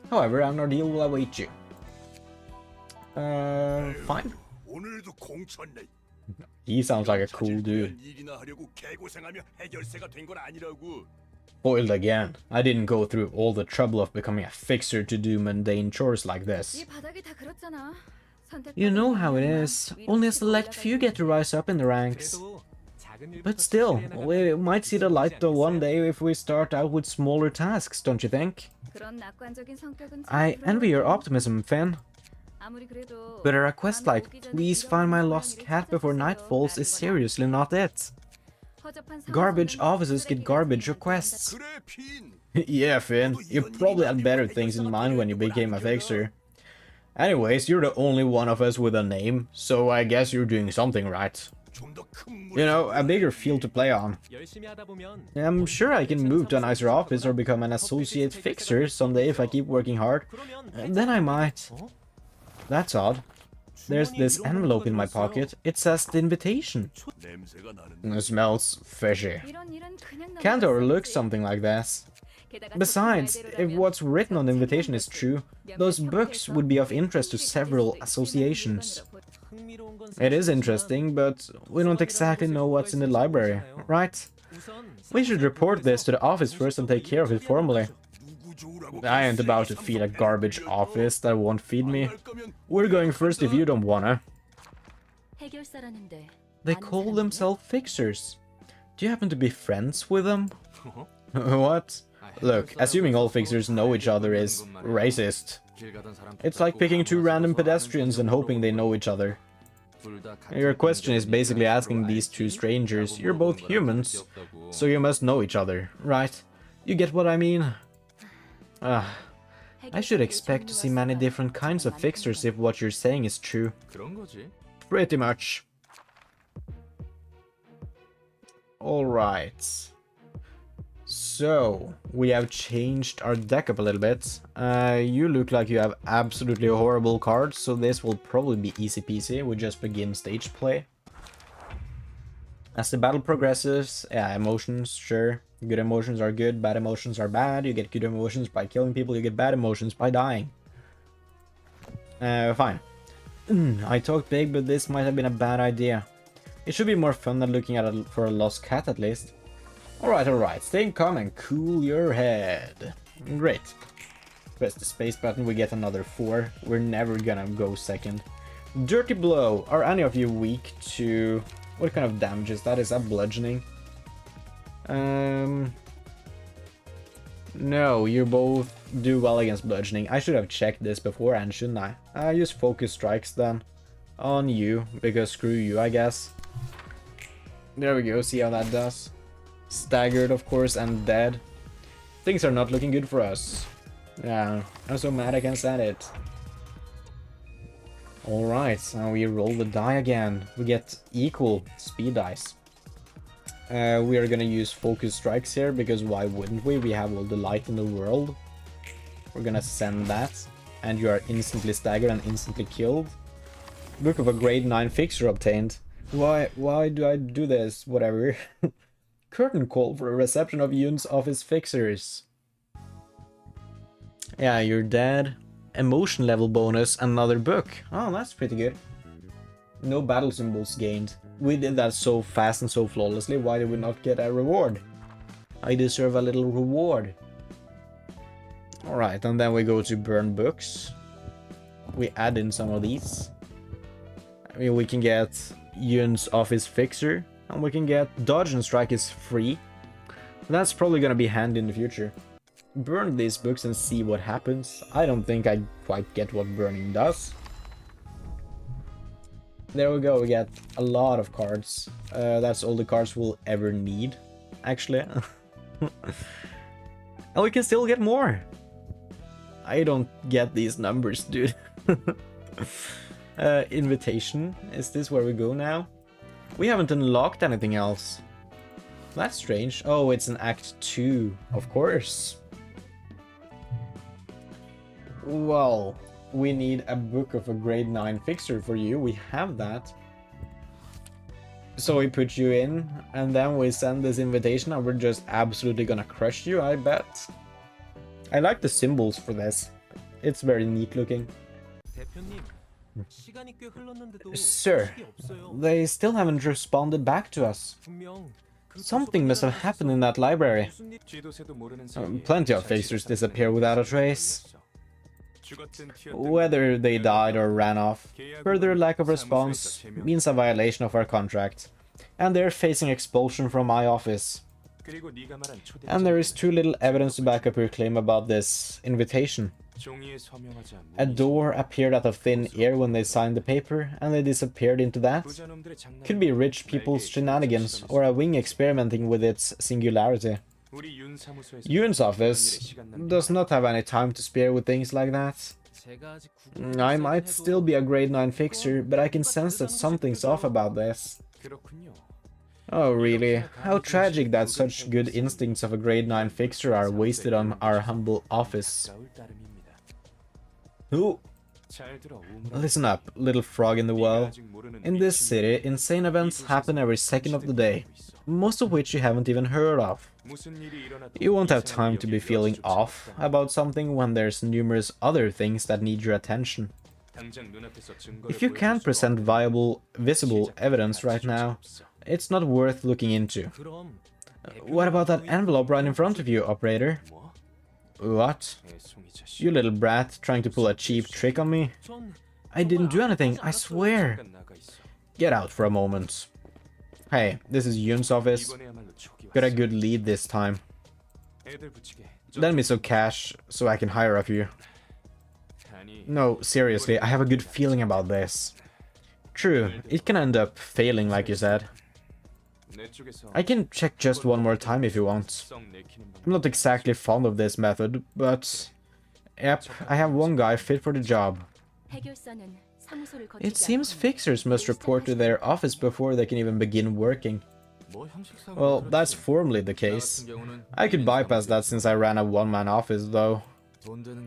However, an ordeal will await you. Fine. He sounds like a cool dude. Spoiled again. I didn't go through all the trouble of becoming a fixer to do mundane chores like this. You know how it is. Only a select few get to rise up in the ranks. But still, we might see the light though one day if we start out with smaller tasks, don't you think? I envy your optimism, Finn. But a request like, please find my lost cat before night falls is seriously not it. Garbage offices get garbage requests. Yeah, Finn, you probably had better things in mind when you became a fixer. Anyways, you're the only one of us with a name, so I guess you're doing something right. You know, a bigger field to play on. I'm sure I can move to a nicer office or become an associate fixer someday if I keep working hard. Then I might. That's odd. There's this envelope in my pocket. It says the invitation. It smells fishy. Can't overlook something like this. Besides, if what's written on the invitation is true, those books would be of interest to several associations. It is interesting, but we don't exactly know what's in the library, right? We should report this to the office first and take care of it formally. I ain't about to feed a garbage office that won't feed me. We're going first if you don't wanna. They call themselves fixers. Do you happen to be friends with them? What? Look, assuming all fixers know each other is racist. It's like picking 2 random pedestrians and hoping they know each other. Your question is basically asking these 2 strangers, you're both humans, so you must know each other, right? You get what I mean? I should expect to see many different kinds of fixers if what you're saying is true. Pretty much. Alright. So, we have changed our deck up a little bit. You look like you have absolutely horrible cards, so this will probably be easy peasy. We just begin stage play. As the battle progresses, yeah, emotions, sure. Good emotions are good, bad emotions are bad. You get good emotions by killing people, you get bad emotions by dying. Fine. I talked big, but this might have been a bad idea. It should be more fun than looking at it for a lost cat at least. Alright, stay calm and cool your head. Great. Press the space button, we get another 4. We're never gonna go second. Dirty Blow. Are any of you weak to... What kind of damage is that? Is that bludgeoning? No, you both do well against bludgeoning. I should have checked this beforehand, shouldn't I? I use focus strikes then. On you, because screw you, I guess. There we go, see how that does. Staggered, of course, and dead. Things are not looking good for us. Yeah, I'm so mad I can't stand it. Alright, now we roll the die again. We get equal speed dice. We are gonna use focus strikes here, because why wouldn't we? We have all the light in the world. We're gonna send that, and you are instantly staggered and instantly killed. Book of a grade 9 fixer obtained. Why do I do this? Whatever. Curtain call for a reception of Yoon's office fixers. Yeah, you're dead. Emotion level bonus, another book. Oh, that's pretty good. No battle symbols gained. We did that so fast and so flawlessly, why did we not get a reward? I deserve a little reward. Alright, and then we go to burn books. We add in some of these. I mean, we can get Yoon's office fixer, and we can get dodge and strike is free. That's probably gonna be handy in the future. Burn these books and see what happens. I don't think I quite get what burning does. There we go, we get a lot of cards. That's all the cards we'll ever need, actually. And we can still get more. I don't get these numbers, dude. Invitation. Is this where we go now? We haven't unlocked anything else. That's strange. Oh, it's an Act 2, of course. Well, we need a book of a grade 9 fixer for you. We have that. So we put you in, and then we send this invitation, and we're just absolutely gonna crush you, I bet. I like the symbols for this. It's very neat looking. Sir, they still haven't responded back to us. Something must have happened in that library. Plenty of fixers disappear without a trace. Whether they died or ran off, further lack of response means a violation of our contract, and they're facing expulsion from my office. And there is too little evidence to back up your claim about this invitation. A door appeared out of thin air when they signed the paper, and they disappeared into that. Could be rich people's shenanigans, or a wing experimenting with its singularity. Yoon's office does not have any time to spare with things like that. I might still be a grade 9 fixer, but I can sense that something's off about this. Oh really? How tragic that such good instincts of a grade 9 fixer are wasted on our humble office. Ooh. Listen up, little frog in the well. In this city, insane events happen every second of the day, most of which you haven't even heard of. You won't have time to be feeling off about something when there's numerous other things that need your attention. If you can't present viable, visible evidence right now, it's not worth looking into. What about that envelope right in front of you, operator? What? You little brat, trying to pull a cheap trick on me? I didn't do anything, I swear. Get out for a moment. Hey, this is Yoon's office. Got a good lead this time. Lend me some cash so I can hire a few. No, seriously, I have a good feeling about this. True, it can end up failing like you said. I can check just one more time if you want. I'm not exactly fond of this method, but... Yep, I have one guy fit for the job. It seems fixers must report to their office before they can even begin working. Well, that's formally the case. I could bypass that since I ran a one-man office, though.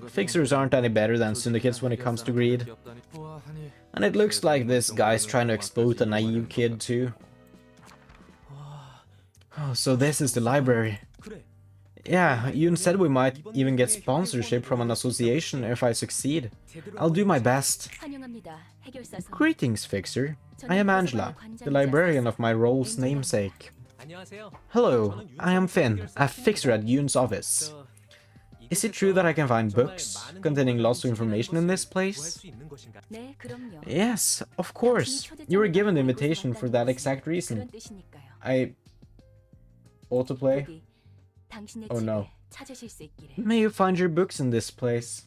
Fixers aren't any better than syndicates when it comes to greed. And it looks like this guy's trying to exploit a naive kid, too. Oh, so this is the library. Yeah, Yoon said we might even get sponsorship from an association if I succeed. I'll do my best. Greetings, Fixer. I am Angela, the librarian of my role's namesake. Hello, I am Finn, a fixer at Yoon's office. Is it true that I can find books containing lots of information in this place? Yes, of course. You were given the invitation for that exact reason. Autoplay? Oh no. May you find your books in this place.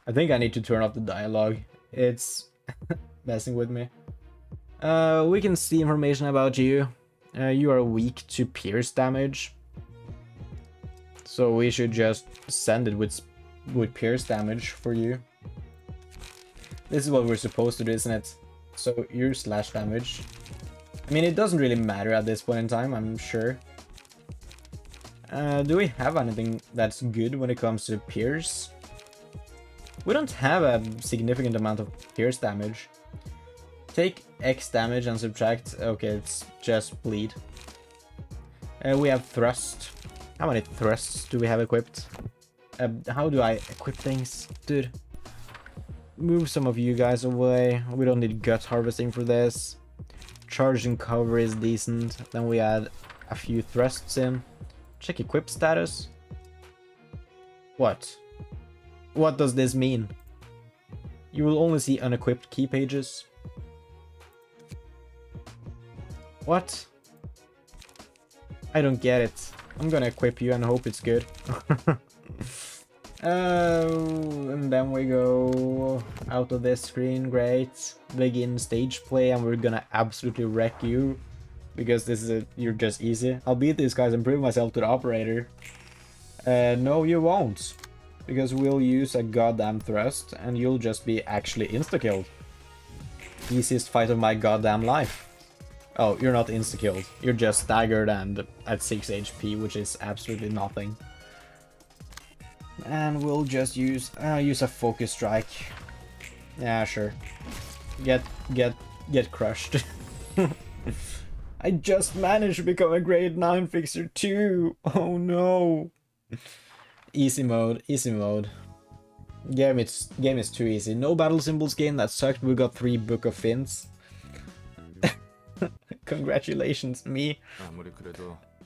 I think I need to turn off the dialogue. It's messing with me. We can see information about you. You are weak to pierce damage. So we should just send it with pierce damage for you. This is what we're supposed to do, isn't it? So your slash damage. I mean, it doesn't really matter at this point in time, I'm sure. Do we have anything that's good when it comes to pierce? We don't have a significant amount of pierce damage. Take X damage and subtract. Okay, it's just bleed. We have thrust. How many thrusts do we have equipped? How do I equip things? Dude. Move some of you guys away. We don't need gut harvesting for this. Charge and cover is decent. Then we add a few thrusts in. Check equip status. What? What does this mean? You will only see unequipped key pages. What? I don't get it. I'm gonna equip you and hope it's good. And then we go out of this screen, great. Begin stage play and we're gonna absolutely wreck you. Because this is you're just easy. I'll beat these guys and prove myself to the operator. No, you won't. Because we'll use a goddamn thrust and you'll just be actually insta-killed. Easiest fight of my goddamn life. Oh, you're not insta-killed. You're just staggered and at 6 HP, which is absolutely nothing. And we'll just use a focus strike. Yeah, sure. Get crushed. I just managed to become a grade 9 fixer too. Oh no. Easy mode, easy mode. Game is too easy. No battle symbols game, that sucked. We got 3 Book of Fins. Congratulations, me.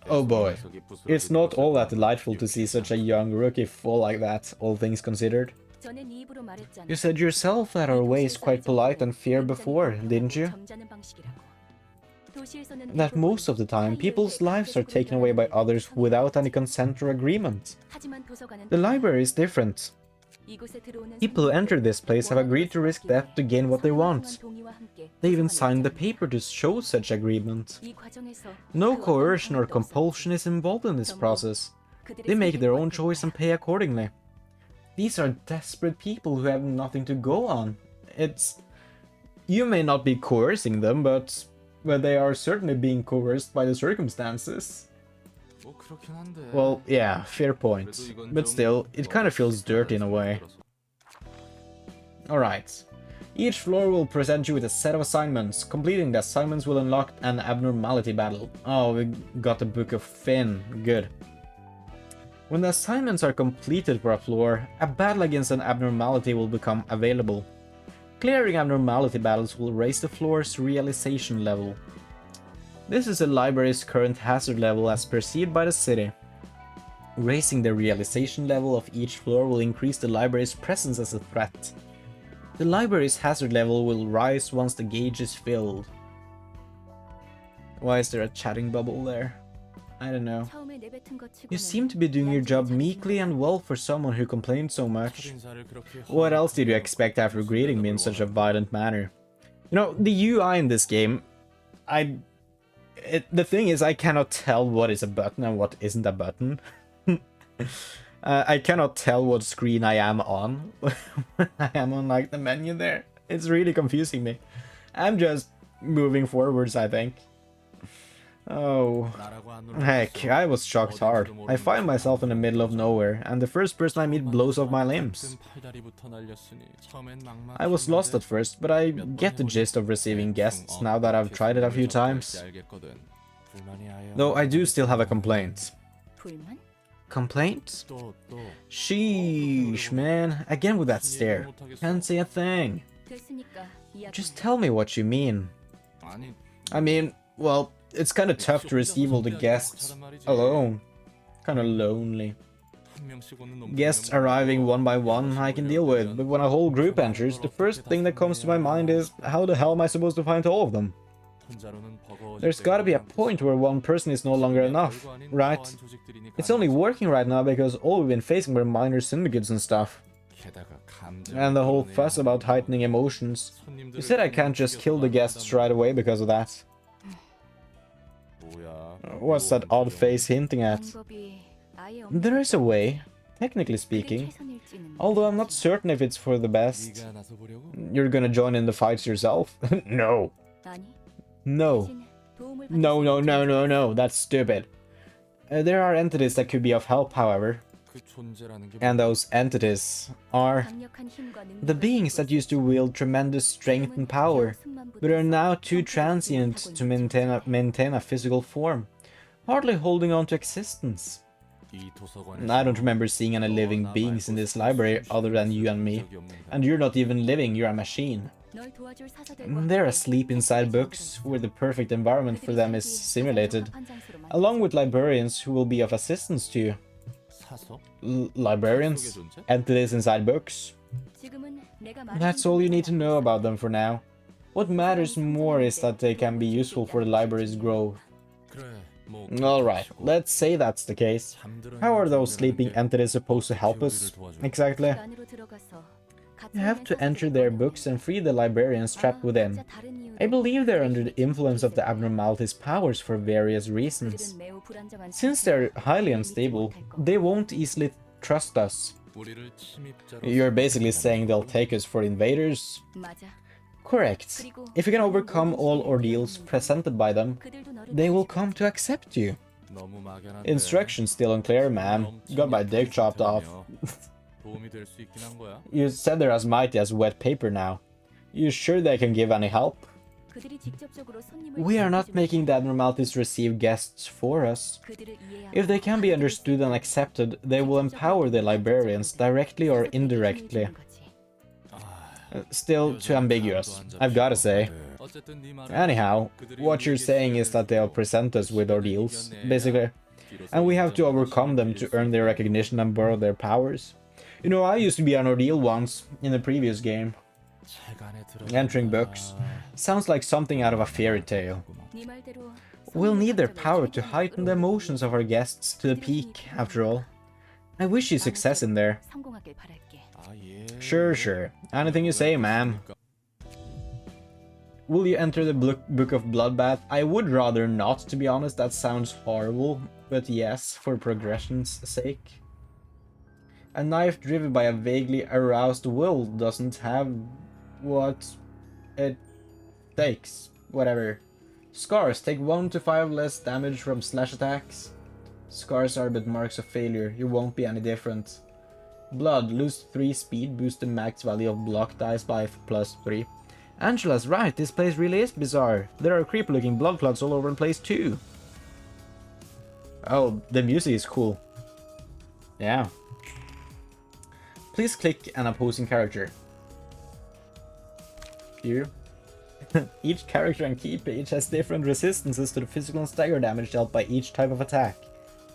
Oh boy. It's not all that delightful to see such a young rookie fall like that, all things considered. You said yourself that our way is quite polite and fair before, didn't you? That most of the time, people's lives are taken away by others without any consent or agreement. The library is different. People who enter this place have agreed to risk death to gain what they want. They even signed the paper to show such agreement. No coercion or compulsion is involved in this process. They make their own choice and pay accordingly. These are desperate people who have nothing to go on. You may not be coercing them, but they are certainly being coerced by the circumstances. Well, yeah, fair point. But still, it kind of feels dirty in a way. Alright. Each floor will present you with a set of assignments. Completing the assignments will unlock an abnormality battle. Oh, we got the Book of Fin. Good. When the assignments are completed for a floor, a battle against an abnormality will become available. Clearing abnormality battles will raise the floor's realization level. This is the library's current hazard level as perceived by the city. Raising the realization level of each floor will increase the library's presence as a threat. The library's hazard level will rise once the gauge is filled. Why is there a chatting bubble there? I don't know. You seem to be doing your job meekly and well for someone who complained so much. What else did you expect after greeting me in such a violent manner? You know, the UI in this game, the thing is, I cannot tell what is a button and what isn't a button. I cannot tell what screen I am on when I am on like the menu there. It's really confusing me. I'm just moving forwards, I think. Oh, heck, I was shocked hard. I find myself in the middle of nowhere, and the first person I meet blows off my limbs. I was lost at first, but I get the gist of receiving guests now that I've tried it a few times. Though I do still have a complaint. Complaint? Sheesh, man. Again with that stare. Can't say a thing. Just tell me what you mean. I mean, well, it's kinda tough to receive all the guests alone. Kinda lonely. Guests arriving one by one I can deal with, but when a whole group enters, the first thing that comes to my mind is, how the hell am I supposed to find all of them? There's gotta be a point where one person is no longer enough, right? It's only working right now because all we've been facing were minor syndicates and stuff. And the whole fuss about heightening emotions. You said I can't just kill the guests right away because of that. What's that odd face hinting at? There is a way, technically speaking, although I'm not certain if it's for the best. You're gonna join in the fights yourself? No. No. No, that's stupid. There are entities that could be of help, however. And those entities are the beings that used to wield tremendous strength and power, but are now too transient to maintain a physical form, hardly holding on to existence. I don't remember seeing any living beings in this library other than you and me. And you're not even living, you're a machine. They're asleep inside books, where the perfect environment for them is simulated, along with librarians who will be of assistance to you. Librarians? Entities inside books? That's all you need to know about them for now. What matters more is that they can be useful for the library's growth. Alright, let's say that's the case. How are those sleeping entities supposed to help us, exactly? You have to enter their books and free the librarians trapped within. I believe they're under the influence of the abnormalities' powers for various reasons. Since they're highly unstable, they won't easily trust us. You're basically saying they'll take us for invaders? Correct. If you can overcome all ordeals presented by them, they will come to accept you. Instructions still unclear, man. Got my dick chopped off. You said they're as mighty as wet paper now. You sure they can give any help? We are not making the abnormalities receive guests for us. If they can be understood and accepted, they will empower the librarians directly or indirectly. Still too ambiguous, I've gotta say. Anyhow, what you're saying is that they'll present us with ordeals, basically. And we have to overcome them to earn their recognition and borrow their powers. You know, I used to be an ordeal once, in the previous game. Entering books. Sounds like something out of a fairy tale. We'll need their power to heighten the emotions of our guests to the peak, after all. I wish you success in there. Sure. Anything you say, ma'am. Will you enter the book of bloodbath? I would rather not, to be honest. That sounds horrible. But yes, for progression's sake. A knife driven by a vaguely aroused will doesn't have what it takes. Whatever. Scars take 1 to 5 less damage from slash attacks. Scars are but marks of failure. You won't be any different. Blood, lose 3 speed, boost the max value of block dice by +3. Angela's right, this place really is bizarre. There are creepy looking blood clots all over the place too. Oh, the music is cool. Yeah. Please click an opposing character. Here. Each character and key page has different resistances to the physical and stagger damage dealt by each type of attack.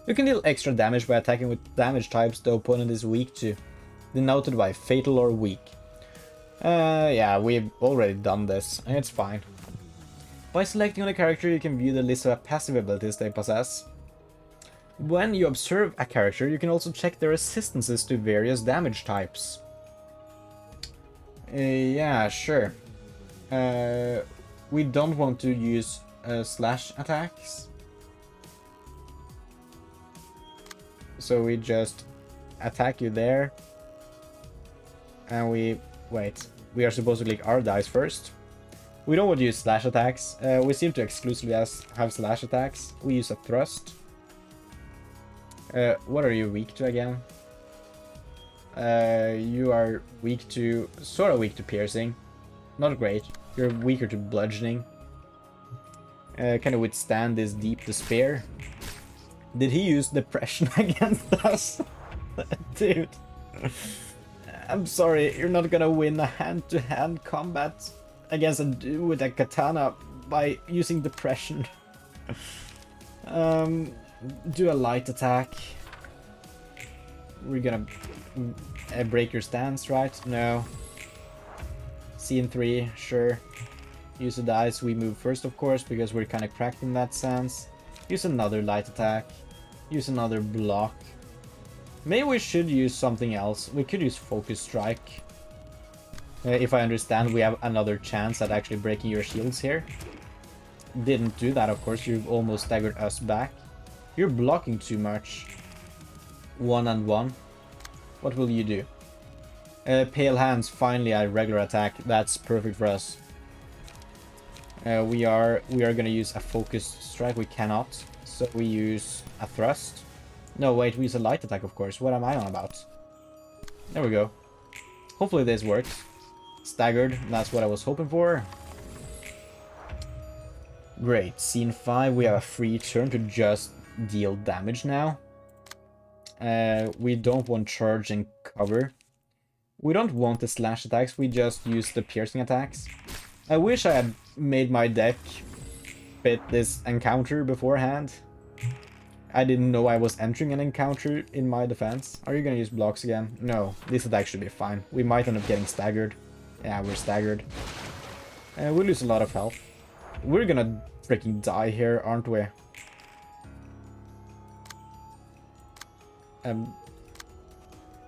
You can deal extra damage by attacking with damage types the opponent is weak to, denoted by fatal or weak. Yeah, we've already done this, and it's fine. By selecting on a character, you can view the list of passive abilities they possess. When you observe a character, you can also check their resistances to various damage types. Yeah, sure. We don't want to use slash attacks. So we just attack you there. And we... wait. We are supposed to click our dice first. We don't want to use slash attacks. We seem to exclusively have slash attacks. We use a thrust. What are you weak to again? You are weak to... sort of weak to piercing. Not great. You're weaker to bludgeoning. Can you withstand this deep despair? Did he use depression against us? Dude. I'm sorry, you're not gonna win a hand-to-hand combat against a dude with a katana by using depression. Do a light attack. We're gonna break your stance, right? No. Scene 3, sure. Use the dice. We move first, of course, because we're kind of cracked in that sense. Use another light attack. Use another block. Maybe we should use something else. We could use Focus Strike. If I understand, we have another chance at actually breaking your shields here. Didn't do that, of course. You've almost staggered us back. You're blocking too much. 1 and 1. What will you do? Pale hands, finally a regular attack. That's perfect for us. We are gonna use a focused strike. We cannot, so we use a thrust. No, wait, we use a light attack, of course. What am I on about? There we go. Hopefully this works. Staggered, that's what I was hoping for. Great, scene 5, we have a free turn to just deal damage now. We don't want charge and cover. We don't want the slash attacks, we just use the piercing attacks. I wish I had made my deck fit this encounter beforehand. I didn't know I was entering an encounter in my defense. Are you gonna use blocks again? No, this attack should be fine. We might end up getting staggered. Yeah, we're staggered. We lose a lot of health. We're gonna freaking die here, aren't we?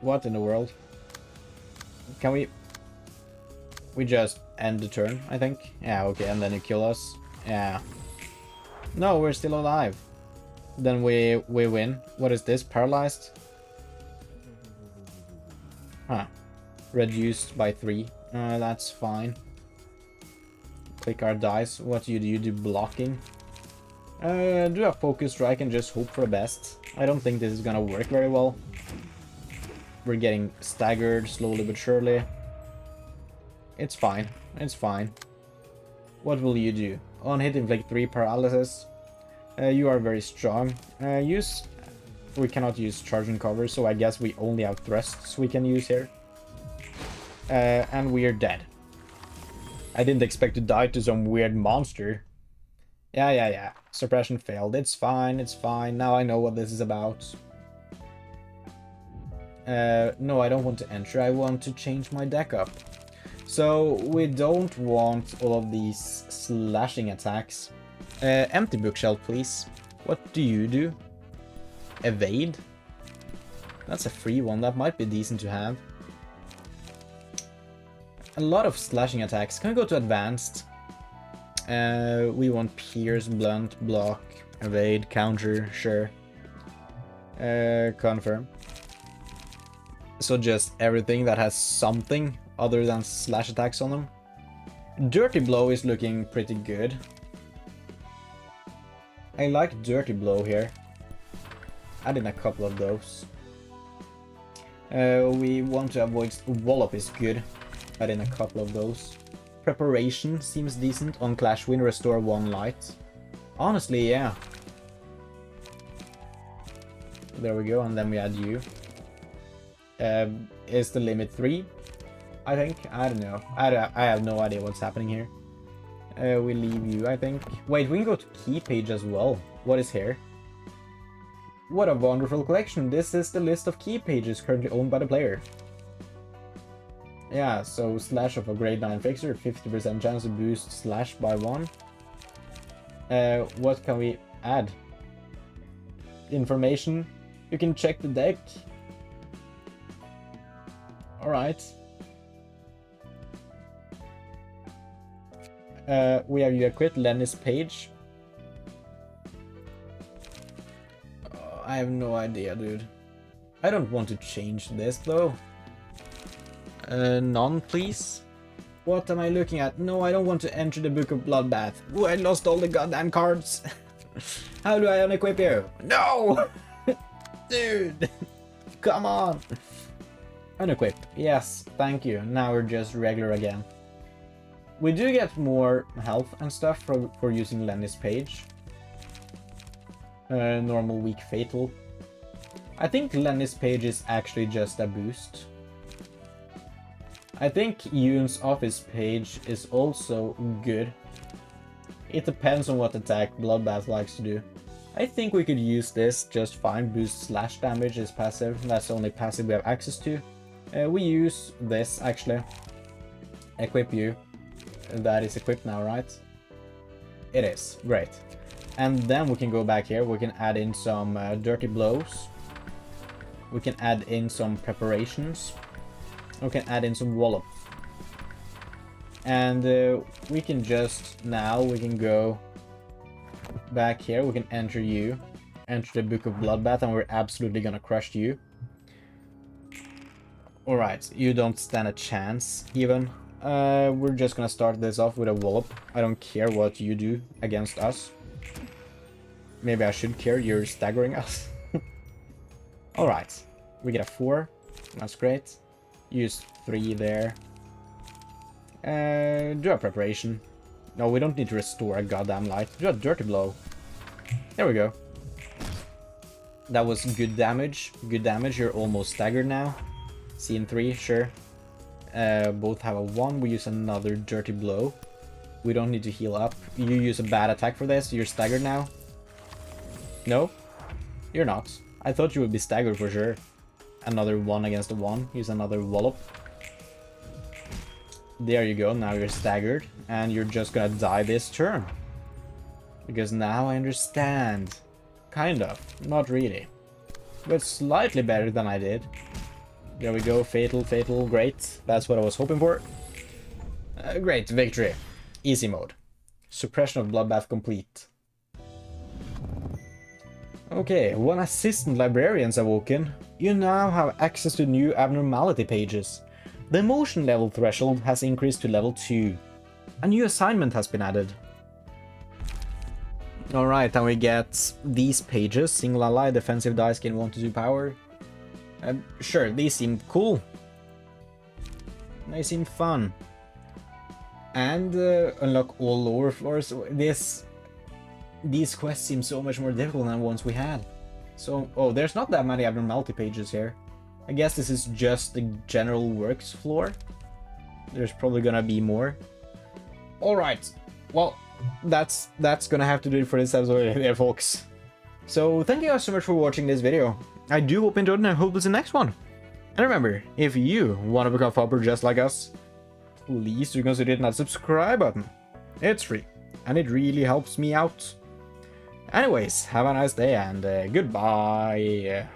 What in the world? Can we just end the turn, I think? Yeah, okay, and then you kill us. Yeah. No, we're still alive. Then we win. What is this? Paralyzed? Huh. Reduced by 3. That's fine. Click our dice. What do? You do blocking. Do a focus strike and just hope for the best. I don't think this is gonna work very well. We're getting staggered slowly but surely. It's fine. It's fine. What will you do? On hit, inflict 3 paralysis. You are very strong. We cannot use charge and cover, so I guess we only have thrusts we can use here. And we are dead. I didn't expect to die to some weird monster. Yeah. Suppression failed. It's fine, it's fine. Now I know what this is about. No, I don't want to enter. I want to change my deck up. So we don't want all of these slashing attacks. Empty bookshelf, please. What do you do? Evade? That's a free one. That might be decent to have. A lot of slashing attacks. Can we go to advanced? We want pierce, blunt, block, evade, counter, sure. Confirm. So just everything that has something other than slash attacks on them. Dirty Blow is looking pretty good. I like Dirty Blow here. Add in a couple of those. We want to avoid... Wallop is good. Add in a couple of those. Preparation seems decent. On Clash Win, restore 1 light. Honestly, yeah. There we go, and then we add you. Is the limit 3? I think. I don't know. I have no idea what's happening here. We leave you, I think. Wait, we can go to key page as well. What is here? What a wonderful collection. This is the list of key pages currently owned by the player. Yeah, so slash of a grade 9 fixer, 50% chance to boost slash by 1. What can we add? Information. You can check the deck. Alright. We have you quit Lenny's page. I have no idea, dude. I don't want to change this though. None, please. What am I looking at? No, I don't want to enter the Book of Bloodbath. Oh, I lost all the goddamn cards. How do I unequip you? No! Dude! Come on! Unequip. Yes, thank you. Now we're just regular again. We do get more health and stuff for using Lenny's page. Normal, weak, fatal. I think Lenny's page is actually just a boost. I think Yoon's office page is also good. It depends on what attack Bloodbath likes to do. I think we could use this just fine. Boost slash damage is passive. That's the only passive we have access to. We use this actually. Equip you. That is equipped now, right? It is. Great. And then we can go back here. We can add in some dirty blows. We can add in some preparations. We can add in some wallops. And we can just... Now we can go back here. We can enter you. enter the Book of Bloodbath and we're absolutely gonna crush you. Alright, you don't stand a chance, even. We're just gonna start this off with a wallop. I don't care what you do against us. Maybe I should care, you're staggering us. Alright, we get a 4. That's great. Use 3 there. Do a preparation. No, we don't need to restore a goddamn light. Do a dirty blow. There we go. That was good damage. Good damage, you're almost staggered now. Scene 3, sure. Both have a 1. We use another dirty blow. We don't need to heal up. You use a bad attack for this. You're staggered now. No, you're not. I thought you would be staggered for sure. Another 1 against a 1. Use another wallop. There you go. Now you're staggered. And you're just gonna die this turn. Because now I understand. Kind of. Not really. But slightly better than I did. There we go, fatal, fatal, great. That's what I was hoping for. Great, victory. Easy mode. Suppression of bloodbath complete. Okay, when assistant librarians awoken, you now have access to new abnormality pages. The emotion level threshold has increased to level 2. A new assignment has been added. Alright, and we get these pages. Single ally, defensive dice gain 1 to 2 power. Sure, these seem cool. They seem fun. And unlock all lower floors. These quests seem so much more difficult than ones we had. So, oh, there's not that many abnormality pages here. I guess this is just the general works floor. There's probably gonna be more. Alright, well, that's gonna have to do it for this episode here, folks. So, thank you guys so much for watching this video. I do hope you enjoyed and I hope to see the next one. And remember, if you want to become Fopper just like us, please do consider hitting that subscribe button. It's free, and it really helps me out. Anyways, have a nice day and goodbye.